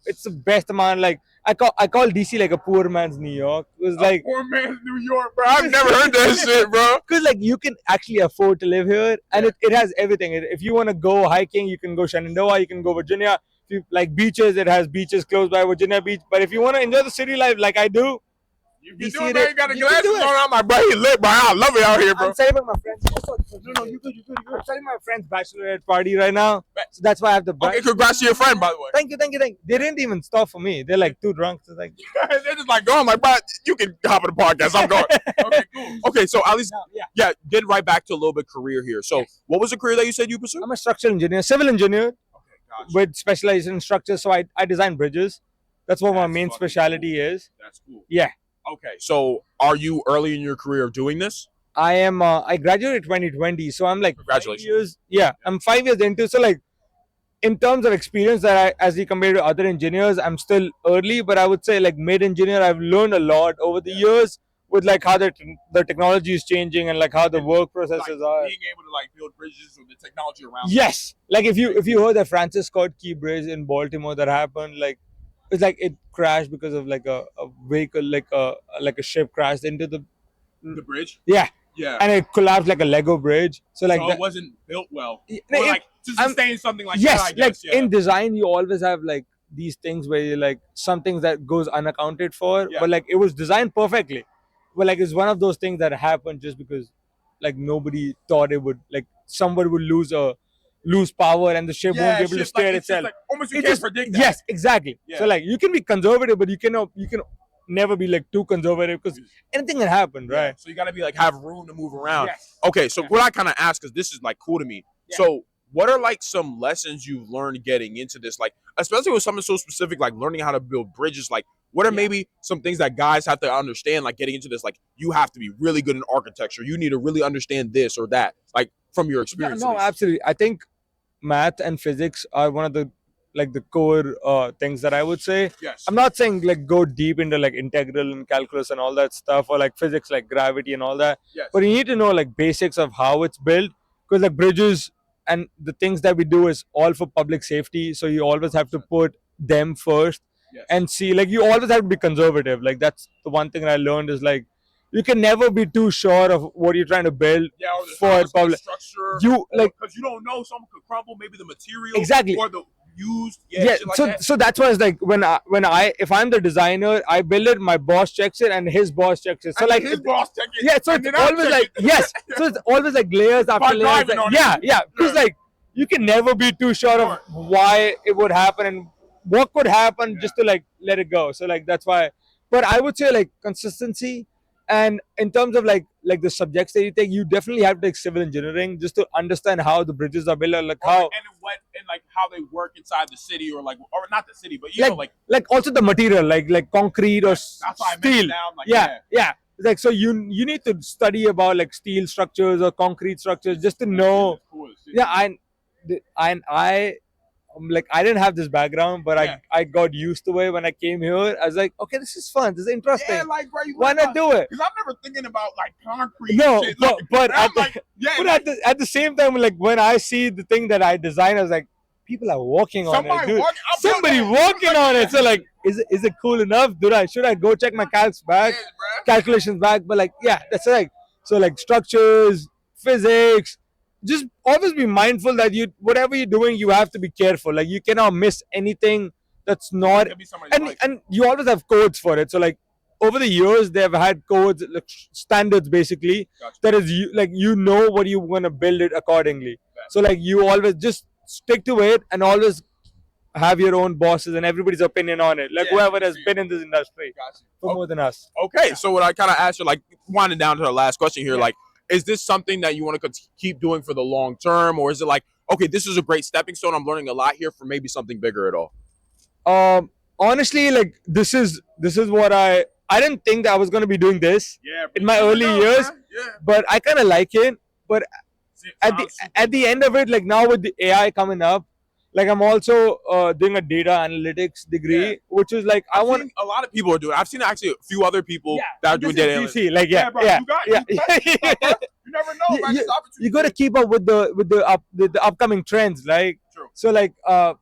Speaker 8: It's the best amount. Like I call DC like a poor man's New York. It was like
Speaker 1: poor man's New York, bro. I've never heard that shit, bro.
Speaker 8: Because like you can actually afford to live here, and it has everything. If you want to go hiking, you can go Shenandoah, you can go Virginia. If you like beaches, it has beaches close by Virginia Beach. But if you want to enjoy the city life like I do,
Speaker 1: you can do it, man. You got the glasses on. I'm like, bro, he lit, bro. I love it out here, bro.
Speaker 8: I'm celebrating my friends. No, you good. I'm celebrating my friend's bachelorette party right now, so that's why I have the.
Speaker 1: Okay, congrats to your friend, by the way.
Speaker 8: Thank you. They didn't even stop for me. They're like too drunk. So like
Speaker 1: they're just like going. Like, bro, you can hop on the podcast. I'm going. Okay, cool. Okay, so at least, get right back to a little bit career here. So, what was the career that you said you pursued?
Speaker 8: I'm a structural engineer, civil engineer, with specialization in structures. So I design bridges. That's what my main specialty is.
Speaker 1: That's cool.
Speaker 8: Yeah.
Speaker 1: Okay, so are you early in your career of doing this?
Speaker 8: I am. I graduated 2020, so I'm like
Speaker 1: congratulations.
Speaker 8: I'm 5 years into. So like, in terms of experience, as we compare to other engineers, I'm still early. But I would say like mid engineer, I've learned a lot over the years with like how the technology is changing and like how the work processes are.
Speaker 1: Being able to like build bridges with the technology around.
Speaker 8: Yes, like if you heard the Francis Scott Key Bridge in Baltimore that happened, like it's like it crashed because of like a vehicle, like a ship crashed into the
Speaker 1: bridge.
Speaker 8: Yeah.
Speaker 1: Yeah.
Speaker 8: And it collapsed like a Lego bridge. So like
Speaker 1: it wasn't built well. Or like to sustain something like
Speaker 8: yes,
Speaker 1: that. I guess.
Speaker 8: Like in design, you always have like these things where you like some things that goes unaccounted for, but like it was designed perfectly. But like it's one of those things that happened just because like nobody thought it would, like somebody would lose power and the ship won't be able to steer itself.
Speaker 1: Like, almost you can't predict that.
Speaker 8: Yes, exactly.
Speaker 1: Yeah.
Speaker 8: So like you can be conservative, but you can never be like too conservative because anything can happen, right?
Speaker 1: So you got to be like have room to move around.
Speaker 8: Yes.
Speaker 1: Okay, so what I kind of ask, because this is like cool to me. So what are like some lessons you've learned getting into this, like especially with something so specific like learning how to build bridges? Like what are maybe some things that guys have to understand, like getting into this? Like you have to be really good in architecture. You need to really understand this or that, like from your experience.
Speaker 8: No, absolutely. I think math and physics are one of the like the core things that I would say.
Speaker 1: Yes.
Speaker 8: I'm not saying like go deep into like integral and calculus and all that stuff, or like physics like gravity and all that.
Speaker 1: Yes.
Speaker 8: But you need to know like basics of how it's built, because like bridges and the things that we do is all for public safety. So you always have to put them first.
Speaker 1: Yes.
Speaker 8: And see, like you always have to be conservative. Like that's the one thing I learned is like you can never be too sure of what you're trying to build for public
Speaker 1: structure.
Speaker 8: You like
Speaker 1: because you don't know, something could crumble, maybe the material
Speaker 8: Exactly.
Speaker 1: or the used.
Speaker 8: So that's why it's like when I if I'm the designer, I build it, my boss checks it, and his boss checks it. So
Speaker 1: And
Speaker 8: like
Speaker 1: his boss check it.
Speaker 8: yeah, so
Speaker 1: and
Speaker 8: it's
Speaker 1: then I
Speaker 8: always
Speaker 1: check
Speaker 8: like
Speaker 1: it.
Speaker 8: yes, so it's always like layers after
Speaker 1: By
Speaker 8: layers.
Speaker 1: driving
Speaker 8: Like,
Speaker 1: on
Speaker 8: yeah, because like you can never be too sure of why it would happen and what could happen just to like let it go. So like that's why. But I would say like consistency
Speaker 16: And in terms of like the subjects that you take, you definitely have to take civil engineering just to understand how the bridges are built, or like how
Speaker 1: and like how they work inside the city, or not the city, but you
Speaker 16: like,
Speaker 1: know,
Speaker 16: like also the material, like concrete or
Speaker 1: that's why I
Speaker 16: steel.
Speaker 1: mentioned down, like,
Speaker 16: Yeah. It's like, so you need to study about like steel structures or concrete structures just to know. Yeah, and I like, I didn't have this background, but I got used to it when I came here. I was like, okay, this is fun, this is interesting.
Speaker 1: Yeah, like, bro,
Speaker 16: why not do it?
Speaker 1: Because I'm never thinking about like concrete.
Speaker 16: No,
Speaker 1: shit.
Speaker 16: but
Speaker 1: I'm
Speaker 16: at the, at the same time, like when I see the thing that I design, I was like, people are working on it, dude. Somebody working on it. So like, is it cool enough? Should I go check my calculations back? But like, yeah, that's like, so like structures, physics. Just always be mindful that whatever you're doing, you have to be careful. Like, you cannot miss anything that's not, and you always have codes for it. So like, over the years, they've had codes, like standards basically. That is, you know what you want to build it accordingly. So like, you always just stick to it and always have your own bosses and everybody's opinion on it. Like, whoever has been in this industry for more than us.
Speaker 1: Okay, so what I kind of asked you, like, winding down to the last question here, like, is this something that you want to keep doing for the long term, or is it like, okay, this is a great stepping stone, I'm learning a lot here, for maybe something bigger at all?
Speaker 16: Honestly, like, this is what I didn't think that I was going to be doing this in my early years, but I kind of like it. But at the end of it, like, now with the AI coming up, like, I'm also doing a data analytics degree, which is like,
Speaker 1: a lot of people are doing. I've seen actually a few other people that are doing data analytics.
Speaker 16: Like,
Speaker 1: bro, you never know, man.
Speaker 16: You got to keep up with the upcoming trends, like.
Speaker 1: True.
Speaker 16: So like, what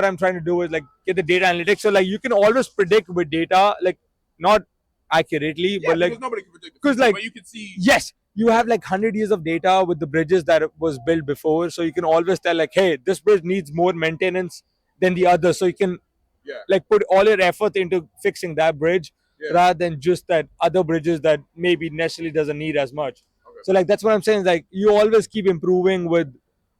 Speaker 16: I'm trying to do is like get the data analytics. So like, you can always predict with data, like, not accurately, but like,
Speaker 1: nobody can predict.
Speaker 16: Because like,
Speaker 1: but you can see.
Speaker 16: Yes. You have like 100 years of data with the bridges that was built before, so you can always tell like, hey, this bridge needs more maintenance than the other, so you can like put all your effort into fixing that bridge rather than just that other bridges that maybe necessarily doesn't need as much. So like, that's what I'm saying, like, you always keep improving with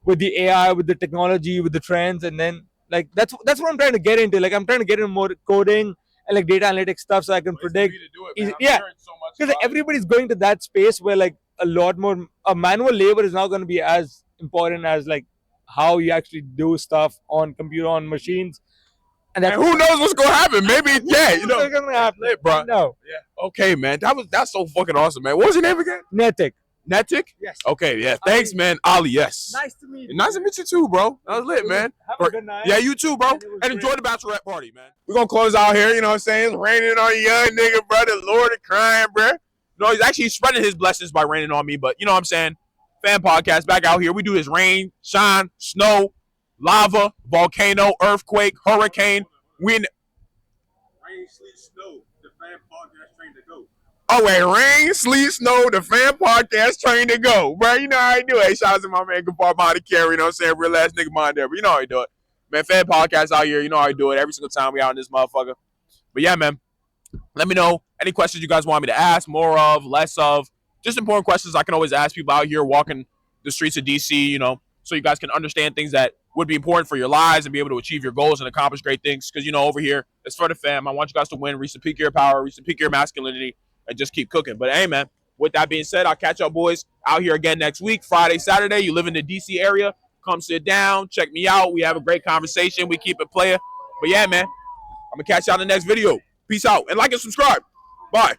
Speaker 16: the AI, with the technology, with the trends, and then like, that's what I'm trying to get into. Like, I'm trying to get into more coding and like data analytics stuff, so I can predict. Because everybody's going to that space where like a lot more manual labor is now going to be as important as like how you actually do stuff on computer, on machines.
Speaker 1: And who knows what's gonna happen? Maybe
Speaker 16: you know what's gonna happen,
Speaker 1: bro.
Speaker 16: No.
Speaker 1: Yeah. Okay, man. That's so fucking awesome, man. What was your name again?
Speaker 16: Netic.
Speaker 1: Netic?
Speaker 16: Yes.
Speaker 1: Okay, yeah. Thanks, man. Ali, yes.
Speaker 16: Nice to meet you.
Speaker 1: Nice to meet you too, bro. That was lit, man.
Speaker 16: Have a good night.
Speaker 1: Yeah, you too, bro. And enjoy the bachelorette party, man. We're gonna close out here, you know what I'm saying? It's raining on a young nigga, bro. The Lord of crying, bro. No, he's actually spreading his blessings by raining on me, but you know what I'm saying? Fan podcast back out here. We do this rain, shine, snow, lava, volcano, earthquake, hurricane, wind.
Speaker 17: Rain, sleet, snow. The fan podcast train to go.
Speaker 1: Oh, wait, rain, sleet, snow, the fan podcast train to go. Bro, you know how I do it. Hey, shout out to my man, Gafar Monty Carey, you know what I'm saying? Real ass nigga mind there, but you know how I do it. Man, fan podcast out here, you know how I do it every single time we out in this motherfucker. But yeah, man, let me know any questions you guys want me to ask, more of, less of. Just important questions I can always ask people out here walking the streets of DC, you know, so you guys can understand things that would be important for your lives and be able to achieve your goals and accomplish great things. Because, you know, over here, it's for the fam. I want you guys to win, reach the peak of your power, reach the peak of your masculinity, and just keep cooking. But, hey, man, with that being said, I'll catch y'all boys out here again next week, Friday, Saturday. You live in the DC area, come sit down, check me out. We have a great conversation. We keep it player. But, yeah, man, I'm going to catch y'all in the next video. Peace out. And like and subscribe. Bye.